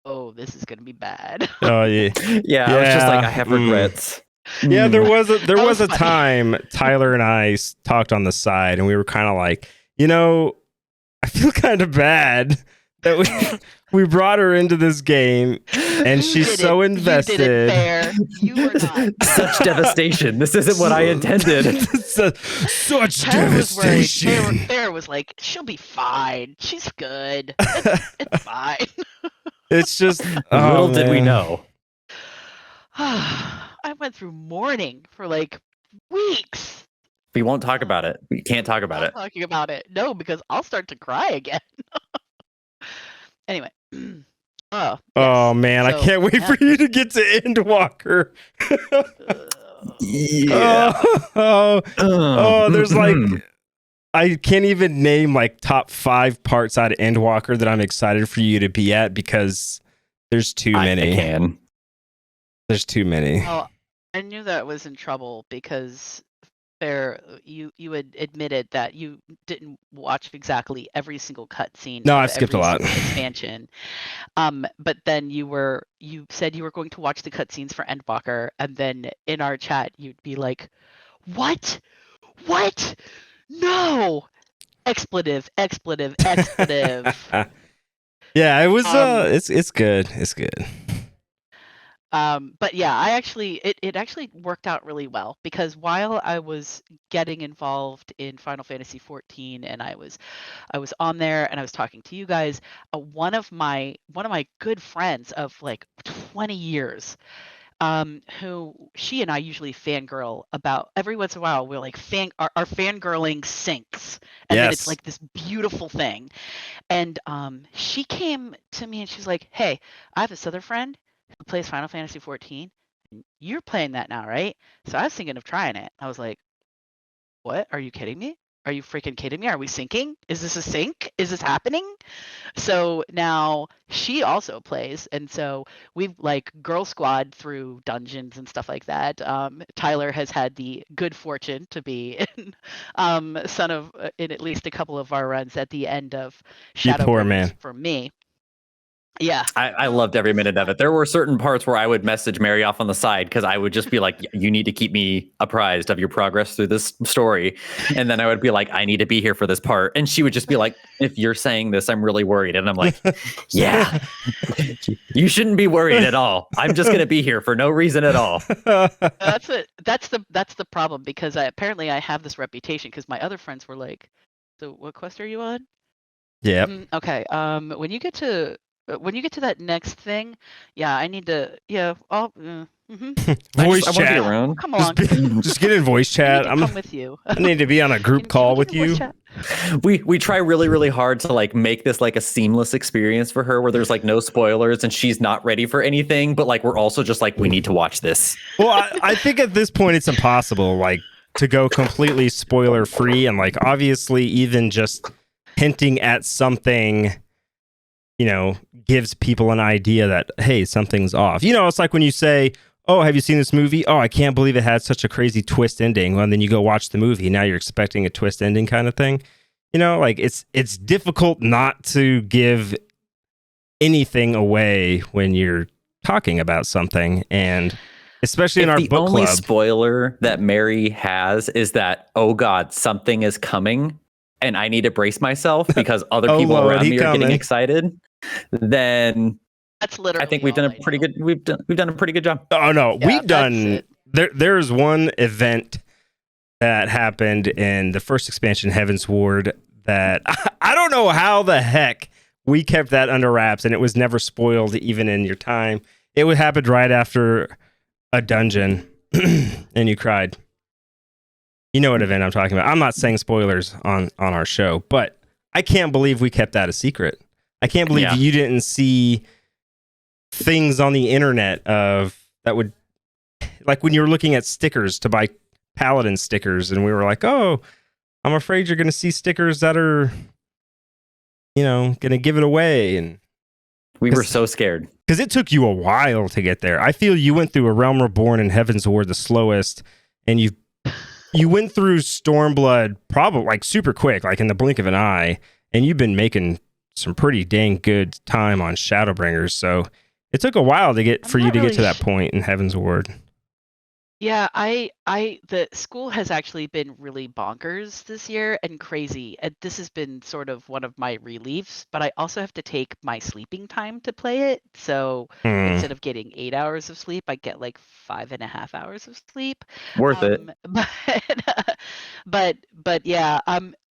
oh, this is gonna be bad. Oh yeah. Yeah. I was just like, I have regrets. Yeah, there was a time Tyler and I talked on the side, and we were kind of like, I feel kind of bad that we brought her into this game, and she's so invested. You did it fair. You were not. Such devastation. This isn't what I intended. Such devastation. Fair was like, she'll be fine. She's good. It's fine. It's just little did we know. I went through mourning for like weeks. We won't talk about it. We can't talk about it. Talking about it. No, because I'll start to cry again. Anyway. Oh man, I can't wait for you to get to Endwalker. Yeah. There's like, I can't even name like top 5 parts out of Endwalker that I'm excited for you to be at, because there's too many. I can. There's too many. Oh, I knew that was in trouble because you had admitted that you didn't watch exactly every single cutscene. No, I've skipped a lot. Expansion. But then you said you were going to watch the cutscenes for Endwalker, and then in our chat you'd be like, "What? No! Expletive. Yeah, it was. It's good. It's good. But yeah, it actually worked out really well, because while I was getting involved in Final Fantasy XIV and I was on there and I was talking to you guys, one of my good friends of like 20 years, who she and I usually fangirl about every once in a while. We're like our fangirling syncs, and then it's like this beautiful thing. And she came to me and she's like, "Hey, I have this other friend who plays Final Fantasy XIV. You're playing that now, right? So I was thinking of trying it." I was like, "What? Are you kidding me? Are you freaking kidding me? Are we syncing? Is this a sync? Is this happening?" So now she also plays, and so we've like girl squad through dungeons and stuff like that. Tyler has had the good fortune to be in in at least a couple of our runs at the end of Shadowbringers for me. Yeah. I loved every minute of it. There were certain parts where I would message Mary off on the side because I would just be like, you need to keep me apprised of your progress through this story. And then I would be like, I need to be here for this part. And she would just be like, if you're saying this, I'm really worried. And I'm like, yeah, you shouldn't be worried at all. I'm just going to be here for no reason at all. That's the problem, because apparently I have this reputation, because my other friends were like, so what quest are you on? Yeah. Okay. When you get to that next thing, yeah, I need to. Yeah. Voice I chat. Around. Come on. Just get in voice chat. I'm come with you. I need to be on a group call with you. We try really, really hard to like make this like a seamless experience for her, where there's like no spoilers and she's not ready for anything, but like we're also just like, we need to watch this. Well, I think at this point it's impossible like to go completely spoiler free, and like obviously even just hinting at something, you know, gives people an idea that, hey, something's off. You know, it's like when you say, oh, have you seen this movie? Oh, I can't believe it had such a crazy twist ending. Well, and then you go watch the movie. Now you're expecting a twist ending kind of thing. You know, like it's difficult not to give anything away when you're talking about something. And especially in our book club. The only spoiler that Mary has is that, oh God, something is coming and I need to brace myself because other people around me are getting excited. Then that's literally. I think we've done a pretty good. We've done a pretty good job. Oh no, yeah, we've done. There's one event that happened in the first expansion, Heaven's Ward, that I don't know how the heck we kept that under wraps, and it was never spoiled even in your time. It would happen right after a dungeon, and you cried. You know what event I'm talking about. I'm not saying spoilers on our show, but I can't believe we kept that a secret. I can't believe you didn't see things on the internet of that would, like when you were looking at stickers to buy Paladin stickers, and we were like, oh, I'm afraid you're going to see stickers that are, you know, going to give it away. And we were so scared. Because it took you a while to get there. I feel you went through A Realm Reborn and Heaven's Ward the slowest, and you went through Stormblood probably like super quick, like in the blink of an eye, and you've been making some pretty dang good time on Shadowbringers. So it took a while to get you to get to that point in Heaven's Ward. Yeah, the school has actually been really bonkers this year and crazy. And this has been sort of one of my reliefs, but I also have to take my sleeping time to play it. So instead of getting 8 hours of sleep, I get like 5.5 hours of sleep. Worth it. But yeah,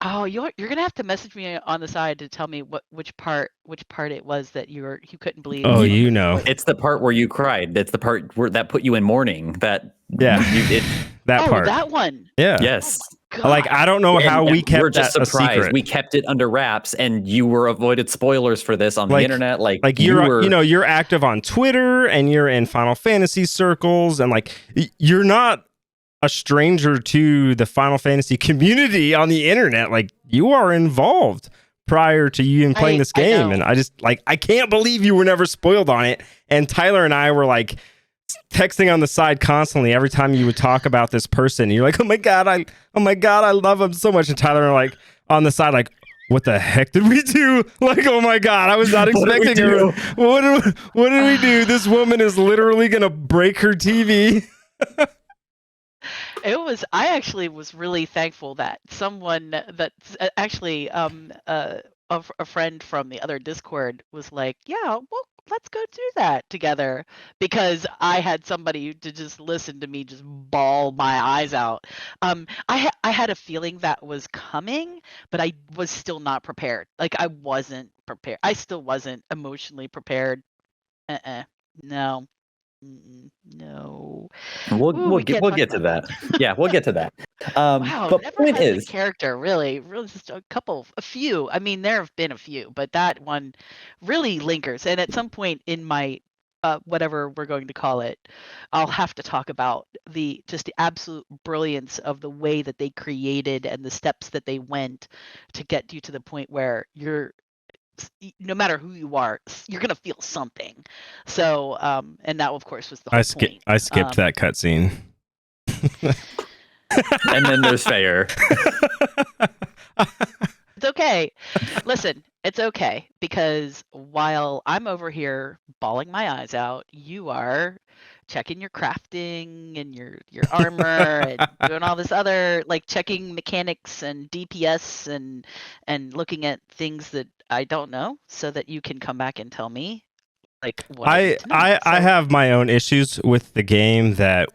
oh, you're gonna have to message me on the side to tell me which part it was that you couldn't believe. Oh, you know, it's the part where you cried. It's the part that put you in mourning. That that part. That one. Yeah. Yes. God. Like I don't know how we kept we're just that surprised. a secret. We kept it under wraps, and you were avoided spoilers for this on the internet. Like you're active on Twitter and you're in Final Fantasy circles, and like you're not a stranger to the Final Fantasy community on the internet. Like you are involved prior to you even playing this game, and I just like I can't believe you were never spoiled on it. And Tyler and I were like texting on the side constantly every time you would talk about this person. You're like, oh my god, I love him so much. And Tyler and like on the side, like, what the heck did we do? Like, oh my god, I was not expecting her. What did we do? This woman is literally gonna break her TV. I actually was really thankful that someone that's actually a friend from the other Discord was like, yeah, well, let's go do that together, because I had somebody to just listen to me just bawl my eyes out. I had a feeling that was coming, but I was still not prepared. Like I wasn't prepared. I still wasn't emotionally prepared. No. No. We'll get to that. Yeah, we'll get to that. Wow, but never point had is, a character really just a few. I mean, there have been a few, but that one really lingers. And at some point in my whatever we're going to call it, I'll have to talk about the absolute brilliance of the way that they created and the steps that they went to get you to the point where you're, no matter who you are, you're gonna feel something. So, and that of course was the whole point. I skipped that cutscene. And then there's Feyer. It's okay. Listen, It's okay, because while I'm over here bawling my eyes out, you are checking your crafting and your armor and doing all this other, like, checking mechanics and DPS and looking at things that I don't know, so that you can come back and tell me, like, what I need to know. I have my own issues with the game that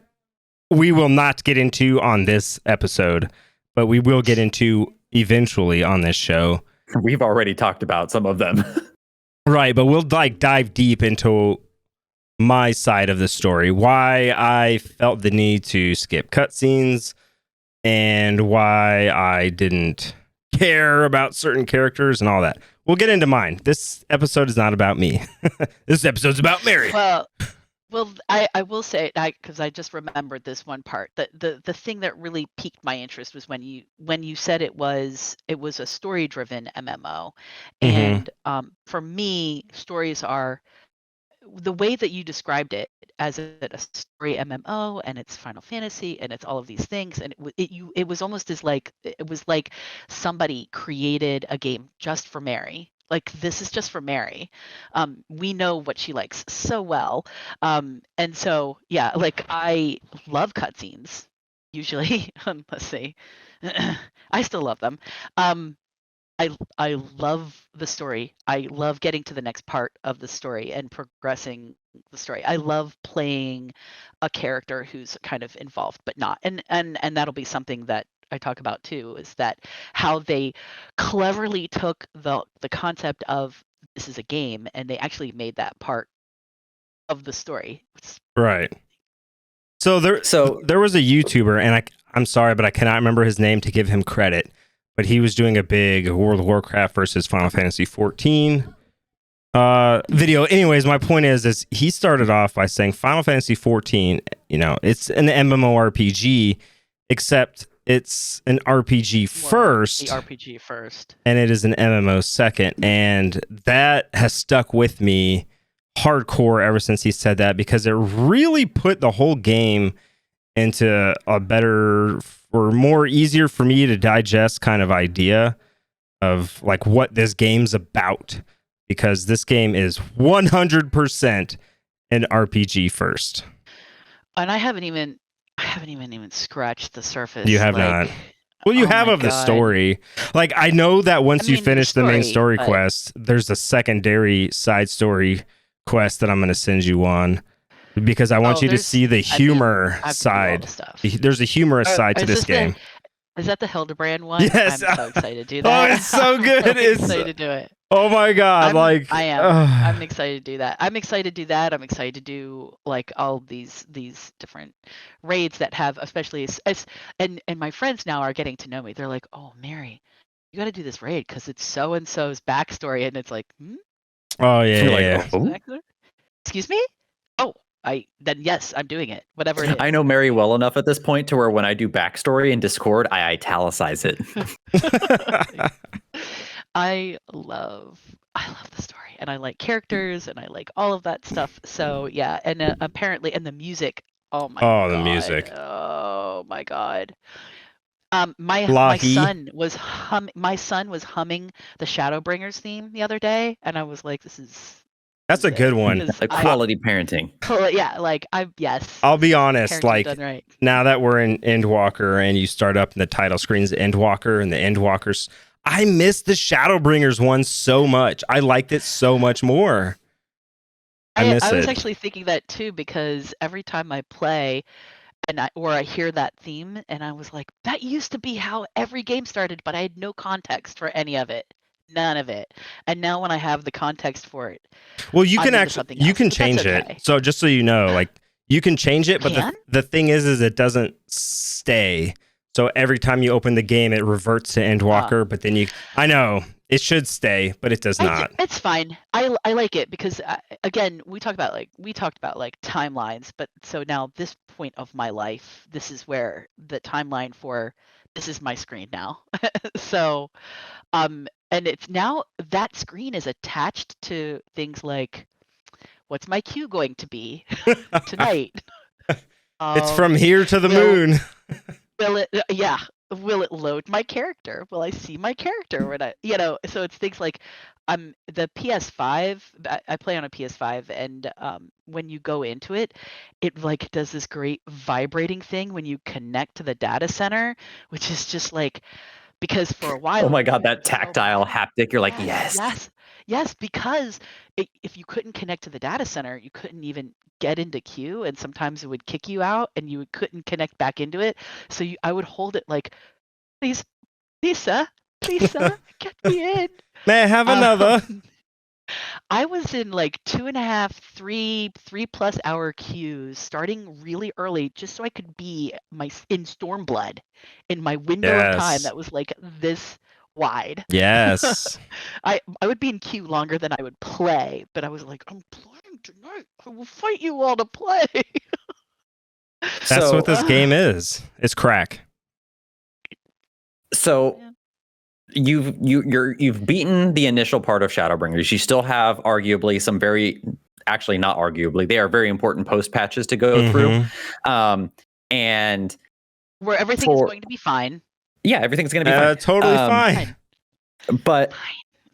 we will not get into on this episode, but we will get into eventually on this show. We've already talked about some of them. Right, but we'll like dive deep into my side of the story, why I felt the need to skip cutscenes and why I didn't care about certain characters and all that. We'll get into mine. This episode is not about me. This episode's about Mary. Well, I will say, because I just remembered this one part. The thing that really piqued my interest was when you said it was a story-driven MMO, and for me, stories are the way that you described it as a story MMO, and it's Final Fantasy, and it's all of these things, and it was almost as like it was like somebody created a game just for Mary. Like, this is just for Mary. We know what she likes so well. And so, yeah, like, I love cutscenes, usually. Let's see. I still love them. I love the story. I love getting to the next part of the story and progressing the story. I love playing a character who's kind of involved, but not. And that'll be something that I talk about too, is that how they cleverly took the concept of this is a game and they actually made that part of the story. Right. So there was a YouTuber, and I'm sorry, but I cannot remember his name to give him credit, but he was doing a big World of Warcraft versus Final Fantasy 14 video. Anyways, my point is he started off by saying Final Fantasy 14, it's an MMORPG, except it's an RPG first. The RPG first. And it is an MMO second. And that has stuck with me hardcore ever since he said that, because it really put the whole game into a better or more easier for me to digest kind of idea of like what this game's about. Because this game is 100% an RPG first. And I haven't even scratched the surface. You have not. Well, you have of the story. Like, I know that once you finish the main story quest, there's a secondary side story quest that I'm going to send you on, because I want you to see the humor side. There's a humorous side to this game. Is that the Hildebrandt one? Yes. I'm so excited to do that. Oh, it's so good. I'm excited to do it. Oh my God. I am. I'm excited to do that. I'm excited to do that. I'm excited to do like all these different raids that have, especially and my friends now are getting to know me. They're like, "Oh, Mary, you got to do this raid because it's so and so's backstory," and it's like, Oh yeah. Oh. Excuse me? Oh, then yes, I'm doing it. Whatever it is. I know Mary well enough at this point to where when I do backstory in Discord, I italicize it. I love the story, and I like characters, and I like all of that stuff. So yeah, and apparently, and the music. Oh my God. The music. Oh my God. My son was humming the Shadowbringers theme the other day, and I was like, that's a good one. Quality parenting. Yeah, like yes. I'll be honest, like right. Now that we're in Endwalker and you start up and the title screen's Endwalker and the Endwalkers, I miss the Shadowbringers one so much. I liked it so much more. I was actually thinking that too, because every time I play and I hear that theme, and I was like, that used to be how every game started, but I had no context for any of it. None of it. And now when I have the context for it, well, you can change it. So just so you know, like, you can change it, but the thing is it doesn't stay. So every time you open the game, it reverts to Endwalker, but then I know it should stay, but it does not. It's fine. I like it because again, we talked about timelines, but so now this point of my life, this is where the timeline for this is my screen now. So, and it's now that screen is attached to things like, what's my queue going to be tonight? It's from here to the moon. Will it? Yeah. will it load my character? Will I see my character when so it's things like the PS5, I play on a PS5, and when you go into it, it like does this great vibrating thing when you connect to the data center, which is just like, because for a while Oh my it God, was that so tactile bad. haptic. You're like, Yes, yes. yes, yes, because if you couldn't connect to the data center, you couldn't even get into queue, and sometimes it would kick you out, and you couldn't connect back into it. So I would hold it like, please, please, sir, get me in. May I have another? I was in like 2.5, 3+ hour queues, starting really early, just so I could be in Stormblood in my window of time that was like this wide. Yes. I would be in queue longer than I would play, but I was like, I'm playing tonight. I will fight you all to play. That's what this game is. It's crack. So you've beaten the initial part of Shadowbringers. You still have arguably some actually not arguably, they are very important post patches to go through. And where everything is going to be fine. Yeah, everything's going to be fine. Totally fine. But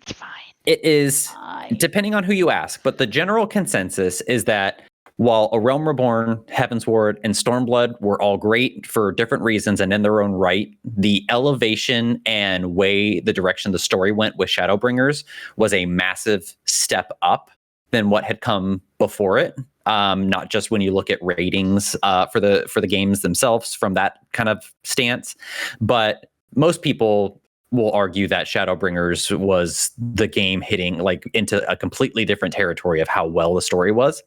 it's fine. It is depending on who you ask, but the general consensus is that while A Realm Reborn, Heavensward, and Stormblood were all great for different reasons and in their own right, the elevation and way the direction the story went with Shadowbringers was a massive step up than what had come before it. Not just when you look at ratings for the games themselves from that kind of stance, but most people will argue that Shadowbringers was the game hitting like into a completely different territory of how well the story was.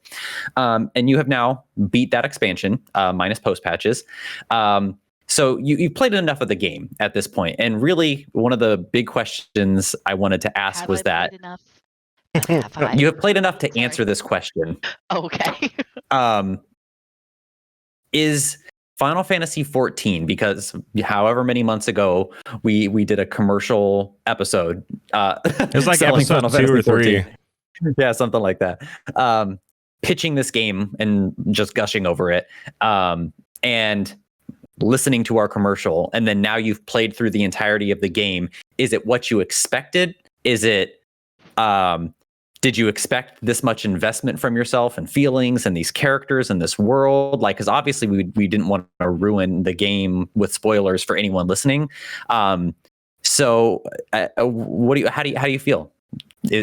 And you have now beat that expansion, minus post patches. So you've played enough of the game at this point. And really, one of the big questions I wanted to ask was that you have played enough to answer this question. Okay. Is Final Fantasy 14, because however many months ago we did a commercial episode. It was like episode 2 or 3. Yeah, something like that. Pitching this game and just gushing over it. And listening to our commercial, and then now you've played through the entirety of the game. Is it what you expected? Is it did you expect this much investment from yourself and feelings and these characters and this world? Like, because obviously we didn't want to ruin the game with spoilers for anyone listening. So how do you feel?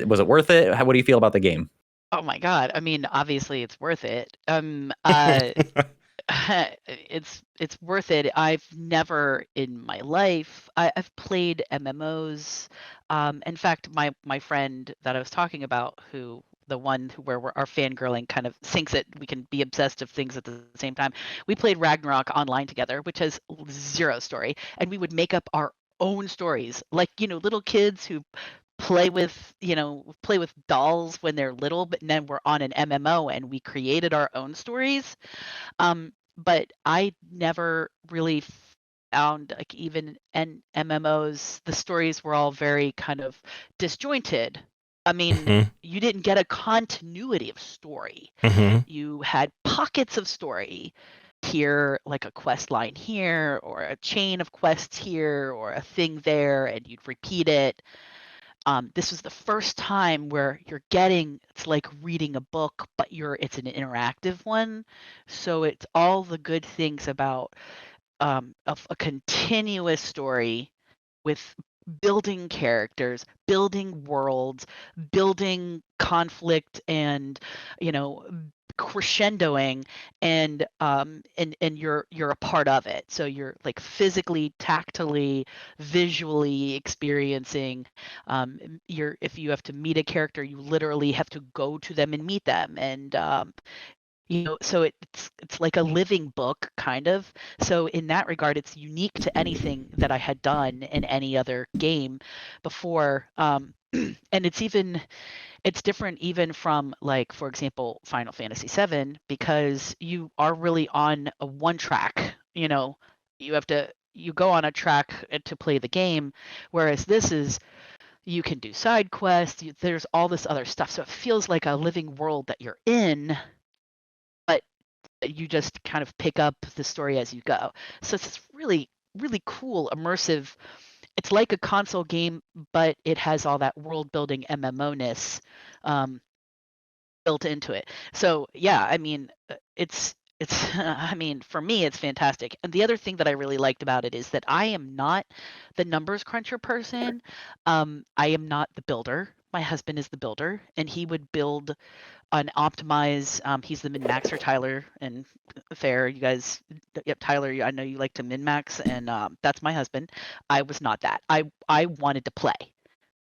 Was it worth it? What do you feel about the game? Oh my God. I mean, obviously it's worth it. It's worth it. I've never in my life, I've played MMOs. In fact, my friend that I was talking about, where our fangirling kind of sinks it, we can be obsessed of things at the same time. We played Ragnarok online together, which has zero story, and we would make up our own stories, like little kids who play with dolls when they're little, but then we're on an MMO and we created our own stories. But I never really found, like, even in MMOs, the stories were all very kind of disjointed. I mean, you didn't get a continuity of story. You had pockets of story here, like a quest line here, or a chain of quests here, or a thing there, and you'd repeat it. This was the first time where it's like reading a book, but it's an interactive one. So it's all the good things about of a continuous story with building characters, building worlds, building conflict, and crescendoing, and you're a part of it. So you're like physically, tactily, visually experiencing. If you have to meet a character, you literally have to go to them and meet them, and so it's like a living book, kind of. So in that regard, it's unique to anything that I had done in any other game before. And it's different even from, like, for example, Final Fantasy VII, because you are really on a one track. You go on a track to play the game, whereas this is, you can do side quests. There's all this other stuff, so it feels like a living world that you're in, but you just kind of pick up the story as you go. So it's really really cool, immersive. It's like a console game, but it has all that world building MMO-ness built into it. So yeah, I mean, it's I mean, for me, it's fantastic. And the other thing that I really liked about it is that I am not the numbers cruncher person. I am not the builder. My husband is the builder, and he would build and optimize. He's the min maxer, Tyler and Fair. You guys, yep, Tyler. I know you like to min max, and that's my husband. I was not that. I wanted to play.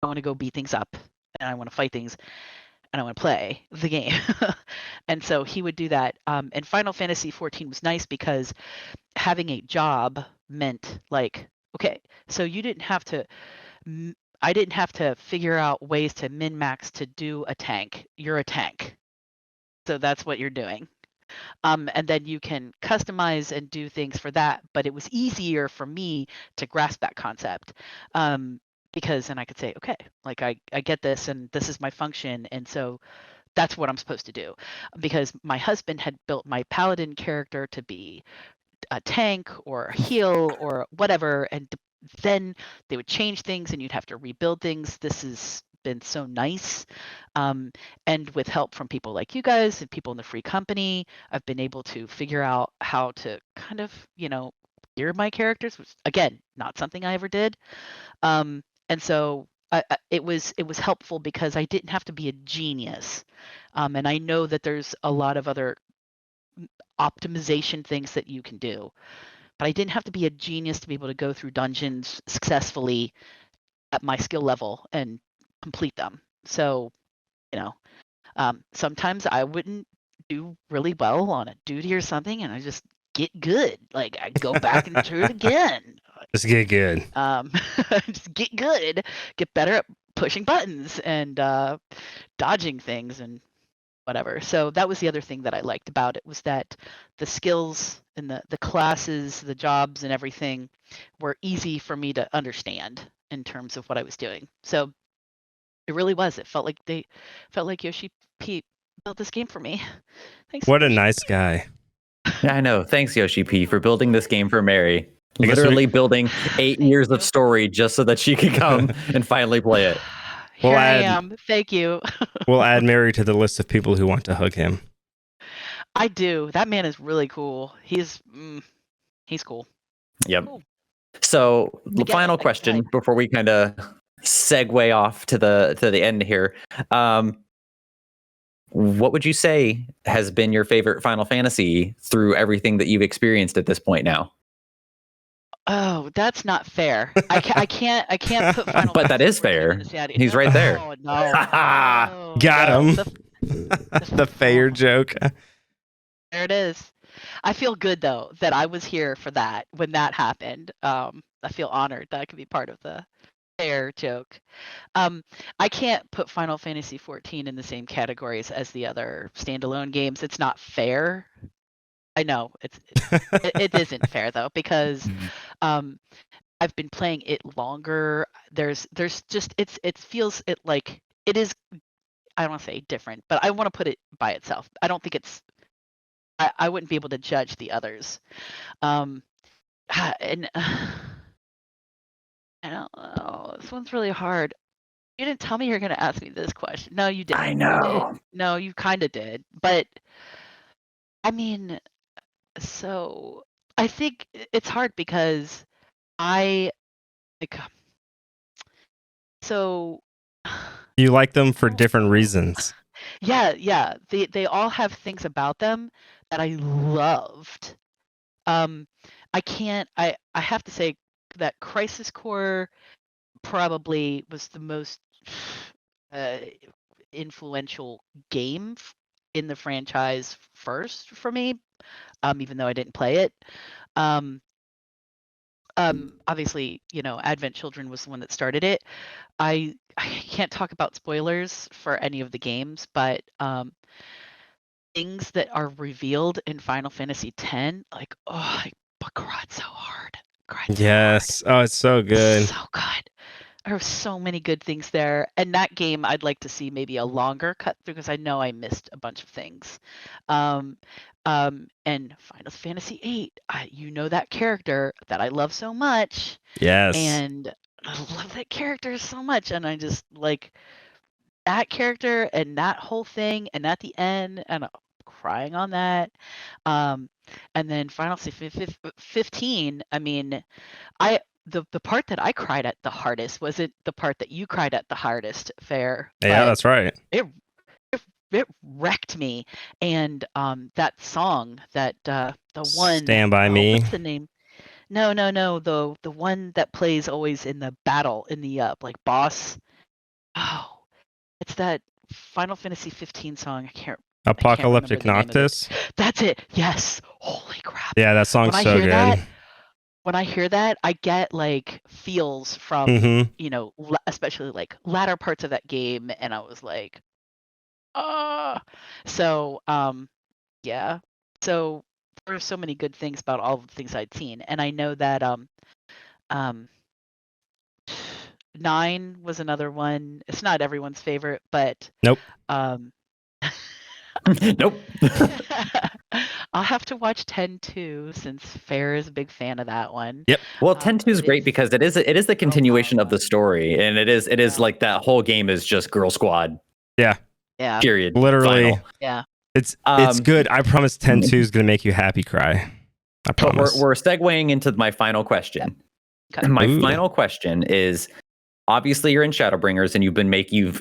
I want to go beat things up, and I want to fight things, and I want to play the game. And so he would do that. And Final Fantasy 14 was nice because having a job meant like, okay, so you didn't have to. I didn't have to figure out ways to min max to do a tank. You're a tank. So that's what you're doing. And then you can customize and do things for that. But it was easier for me to grasp that concept. Because then I could say, okay, like I get this and this is my function. And so that's what I'm supposed to do. Because my husband had built my paladin character to be a tank or a heal or whatever. And then they would change things and you'd have to rebuild things. This has been so nice. And with help from people like you guys and people in the free company, I've been able to figure out how to kind of, gear my characters, which again, not something I ever did. And so it was helpful because I didn't have to be a genius. And I know that there's a lot of other optimization things that you can do, but I didn't have to be a genius to be able to go through dungeons successfully at my skill level and complete them. So, sometimes I wouldn't do really well on a duty or something, and I just get good. Like I go back and do it again. Just get good. Just get good. Get better at pushing buttons and dodging things and whatever. So that was the other thing that I liked about it, was that the skills and the classes, the jobs and everything were easy for me to understand in terms of what I was doing. So it really was. It felt like Yoshi P built this game for me. Thanks. What a nice guy. Yeah, I know. Thanks, Yoshi P, for building this game for Mary. Literally building 8 years of story just so that she could come and finally play it. Here I am. Thank you. We'll add Mary to the list of people who want to hug him. I do. That man is really cool. He's cool. Yep. Cool. So the final question before we kind of segue off to the end here. What would you say has been your favorite Final Fantasy through everything that you've experienced at this point now? Oh, that's not fair. I can't put Final But that is fair. He's right there. Oh, no. Got him. The Feyer joke. There it is. I feel good though that I was here for that when that happened. I feel honored that I could be part of the Feyer joke. I can't put Final Fantasy 14 in the same categories as the other standalone games. It's not fair. I know it isn't fair though, because I've been playing it longer. There's just it feels like it is. I don't want to say different, but I want to put it by itself. I don't think it's. I wouldn't be able to judge the others. And I don't know. This one's really hard. You didn't tell me you were going to ask me this question. No, you didn't. I know. No, you kind of did, but I mean. So I think it's hard because you like them for different reasons. Yeah. They all have things about them that I loved. I have to say that Crisis Core probably was the most influential game in the franchise first for me. Even though I didn't play it. Obviously, Advent Children was the one that started it. I can't talk about spoilers for any of the games, but things that are revealed in Final Fantasy X, like, I cried so hard. Yes. Oh, it's so good. So good. There are so many good things there. And that game, I'd like to see maybe a longer cut through because I know I missed a bunch of things. And Final Fantasy VIII, you know that character that I love so much. Yes. And I love that character so much. And I just like that character and that whole thing. And at the end, and I'm crying on that. And then Final Fantasy 15, I mean, the part that I cried at the hardest wasn't the part that you cried at the hardest, Fair. Yeah, that's right. It wrecked me. And that song, that the one Stand By Me. What's the name? No. The one that plays always in the battle in the like boss. Oh, it's that Final Fantasy 15 song. Apocalyptic Noctis. That's it. Yes. Holy crap. Yeah, that song's so good. When I hear that, I get like feels from, you know, especially like latter parts of that game. And I was like, so, yeah. So there were so many good things about all the things I'd seen. And I know that, 9 was another one. It's not everyone's favorite, but nope. Nope. I'll have to watch 10 too, since Fair is a big fan of that one. Yep. Well, 10-2 is great because it is the continuation of the story, and it is like that whole game is just Girl Squad. Yeah. Yeah. Period. Literally. Final. Yeah. It's good. I promise 10-2 is gonna make you happy cry. I promise. We're segueing into my final question. Okay. My final question is, obviously you're in Shadowbringers and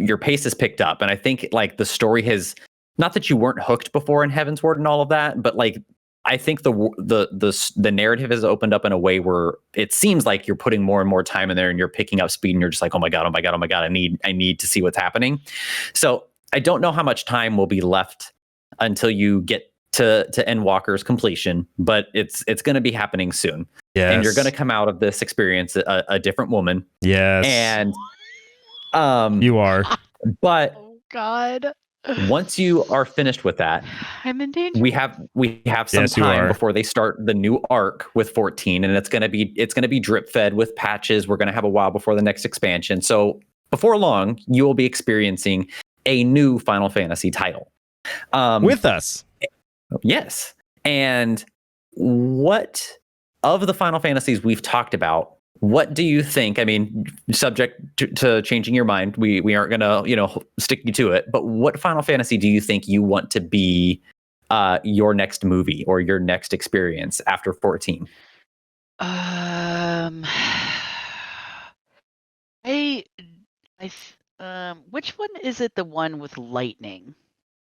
your pace has picked up, and I think like the story has, not that you weren't hooked before in Heavensward and all of that, but like I think the narrative has opened up in a way where it seems like you're putting more and more time in there and you're picking up speed and you're just like, oh my god, I need to see what's happening. So I don't know how much time will be left until you get to Endwalker's completion, but it's going to be happening soon. Yes. And you're going to come out of this experience a different woman. Yes. And you are. But oh god. Once you are finished with that, I'm in danger. we have some time before they start the new arc with 14, and it's gonna be drip fed with patches. We're gonna have a while before the next expansion. So before long, you will be experiencing a new Final Fantasy title. With us. Yes. And what of the Final Fantasies we've talked about, what do you think? I mean, subject to changing your mind, we aren't gonna, stick you to it. But what Final Fantasy do you think you want to be your next movie or your next experience after 14? Which one is it? The one with lightning?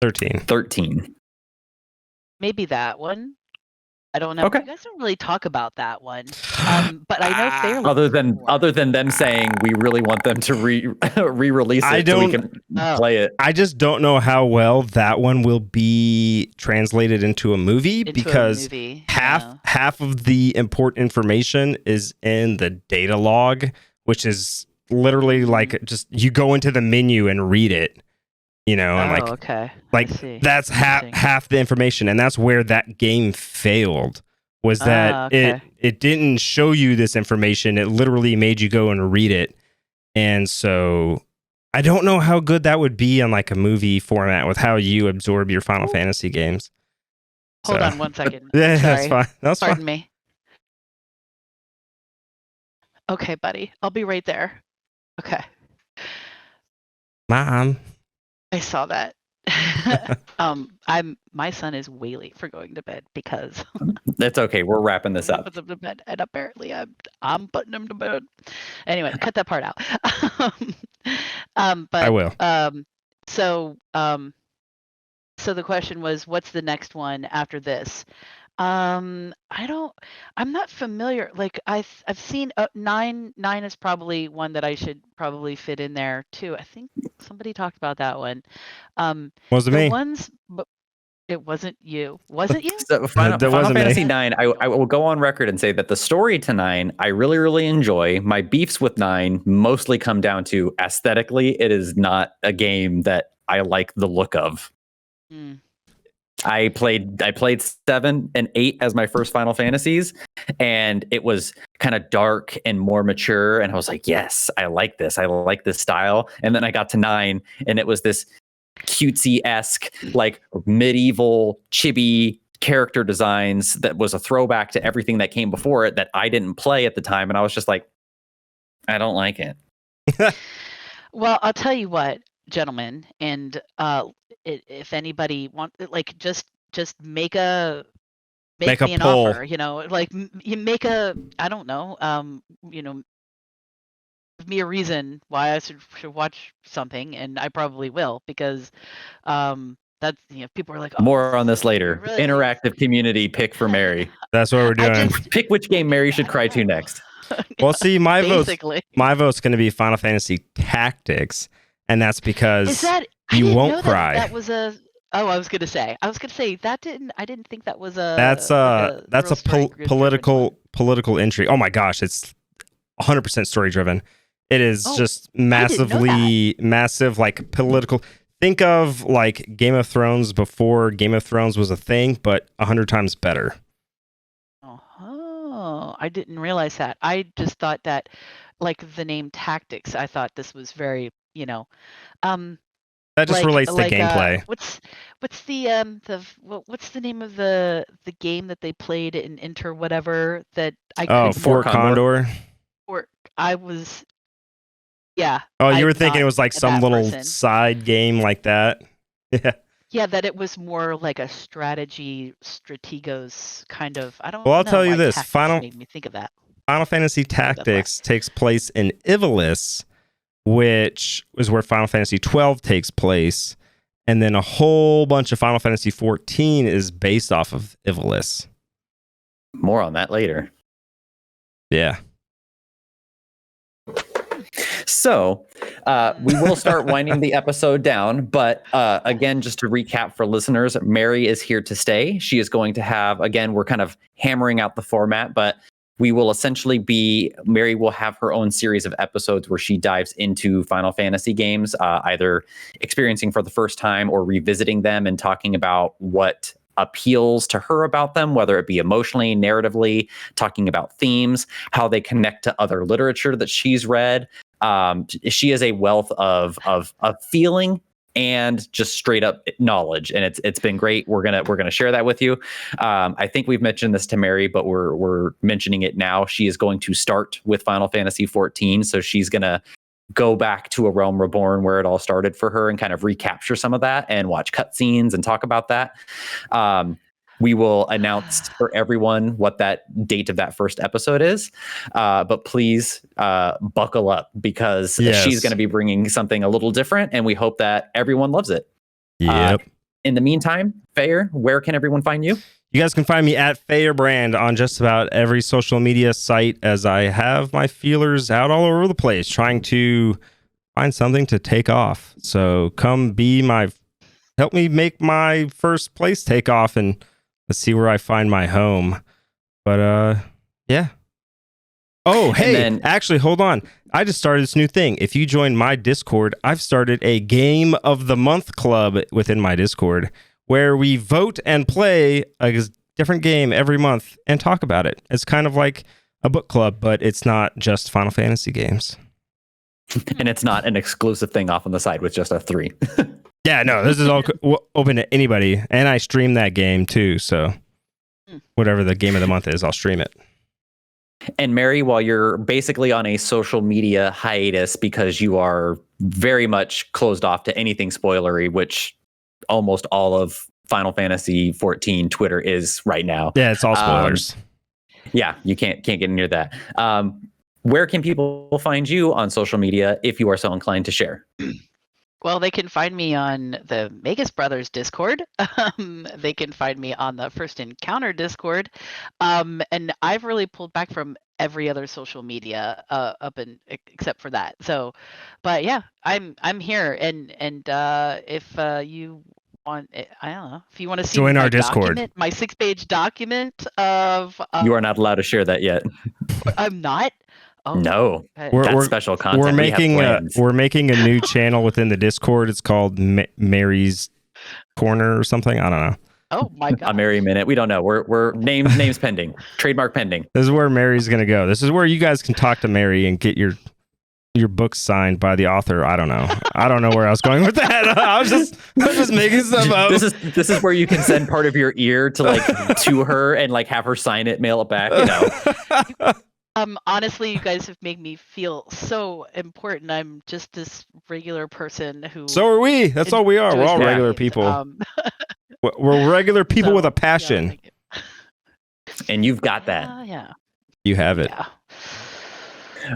13. Maybe that one. I don't know. Okay. You guys don't really talk about that one. But I know fairly. Other than them saying we really want them to re-release it so we can play it. I just don't know how well that one will be translated into a movie because half of the important information is in the data log, which is literally like just you go into the menu and read it. And that's half the information, and that's where that game failed. Was that it didn't show you this information? It literally made you go and read it, and so I don't know how good that would be on like a movie format with how you absorb your Final Fantasy games. Hold on 1 second. Yeah, that's fine. Pardon me. Okay, buddy, I'll be right there. Okay. Mom. I saw that. My son is way late for going to bed because that's okay. We're wrapping this up. Put him to bed, and apparently I'm putting him to bed. Anyway, cut that part out. But I will. So the question was, what's the next one after this? I'm not familiar. Like I've seen 9 is probably one that I should probably fit in there too. I think somebody talked about that one. Was it me? But it wasn't you. Was it you? So Final Fantasy 9, I will go on record and say that the story to 9, I really, really enjoy. My beefs with 9 mostly come down to aesthetically, it is not a game that I like the look of. I played 7 and 8 as my first Final Fantasies, and it was kind of dark and more mature. And I was like, yes, I like this. I like this style. And then I got to 9, and it was this cutesy-esque, like medieval chibi character designs that was a throwback to everything that came before it that I didn't play at the time. And I was just like, I don't like it. Well, I'll tell you what, gentlemen, and if anybody just make me an poll. offer, you make I don't know, give me a reason why I should watch something, and I probably will, because that's people are like, more on this later. Really interactive community pick for Mary. That's what we're doing. Pick which game Mary should cry to next. Well, see, my vote's going to be Final Fantasy Tactics, and that's because you won't cry. That was a. Oh, I was gonna say that didn't. I didn't think that was a. That's a political intrigue. Oh my gosh, it's 100% story driven. It is just massive, like political. Think of like Game of Thrones before Game of Thrones was a thing, but 100 times better. Oh, I didn't realize that. I just thought that, like the name Tactics, I thought this was very, that just relates to gameplay. What's the name of the game that they played in Inter whatever that I couldn't Fort Condor. Yeah. Oh, you were thinking it was like some little side game like that? Yeah. Yeah, that it was more like a strategos kind of. I don't. Well, I'll tell you this. Made me think of that. Final Fantasy Tactics takes place in Ivalice, which is where Final Fantasy 12 takes place, and then a whole bunch of Final Fantasy 14 is based off of Ivalice. More on that later. Yeah. So we will start winding the episode down. But again, just to recap for listeners, Mary is here to stay. She is going to have, again, we're kind of hammering out the format, but we will essentially Mary will have her own series of episodes where she dives into Final Fantasy games, either experiencing for the first time or revisiting them and talking about what appeals to her about them, whether it be emotionally, narratively, talking about themes, how they connect to other literature that she's read. She is a wealth of feeling and just straight up knowledge, and it's been great. We're gonna share that with you. I think we've mentioned this to Mary, but we're mentioning it now. She is going to start with Final Fantasy 14, so she's gonna go back to A Realm Reborn where it all started for her and kind of recapture some of that and watch cutscenes and talk about that. We will announce for everyone what that date of that first episode is. But please buckle up, because she's going to be bringing something a little different, and we hope that everyone loves it. Yep. In the meantime, Feyer, where can everyone find you? You guys can find me at Feyerbrand on just about every social media site, as I have my feelers out all over the place trying to find something to take off. So come help me make my first place take off, and let's see where I find my home. But yeah. Oh, hey, actually, hold on. I just started this new thing. If you join my Discord, I've started a Game of the Month club within my Discord, where we vote and play a different game every month and talk about it. It's kind of like a book club, but it's not just Final Fantasy games. And it's not an exclusive thing off on the side with just a 3. Yeah, no, this is all open to anybody. And I stream that game too. So whatever the game of the month is, I'll stream it. And Mary, while you're basically on a social media hiatus because you are very much closed off to anything spoilery, which almost all of Final Fantasy 14 Twitter is right now. Yeah, it's all spoilers. Yeah, you can't get near that. Where can people find you on social media if you are so inclined to share? Well, they can find me on the Magus Brothers Discord. They can find me on the First Encounter Discord. And I've really pulled back from every other social media except for that. So, but yeah, I'm here. And if you want, I don't know, if you want to see join our Discord, my 6-page document of you are not allowed to share that yet. I'm not. Oh, no, that's special content. We're making a new channel within the Discord. It's called Mary's Corner or something. I don't know. Oh my god. A Mary minute. We don't know. We're names pending. Trademark pending. This is where Mary's gonna go. This is where you guys can talk to Mary and get your books signed by the author. I don't know. I don't know where I was going with that. I was just making stuff up. This is where you can send part of your ear to her and like have her sign it, mail it back. Honestly, you guys have made me feel so important. I'm just this regular person who. So are we. That's all we are. We're all regular people. We're regular people with a passion. Yeah, and you've got that. Yeah. You have it. Yeah.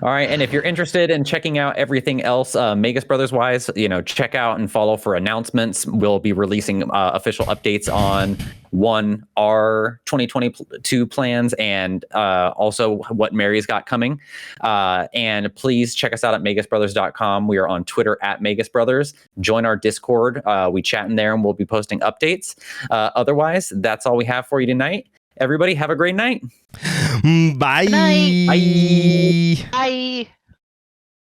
All right, and if you're interested in checking out everything else, Magus Brothers wise, check out and follow for announcements. We'll be releasing official updates on our 2022 plans and also what Mary's got coming. And please check us out at magusbrothers.com. We are on Twitter at Magus Brothers. Join our Discord. We chat in there and we'll be posting updates. Otherwise, that's all we have for you tonight. Everybody have a great night. Bye. Good night. Bye. Bye.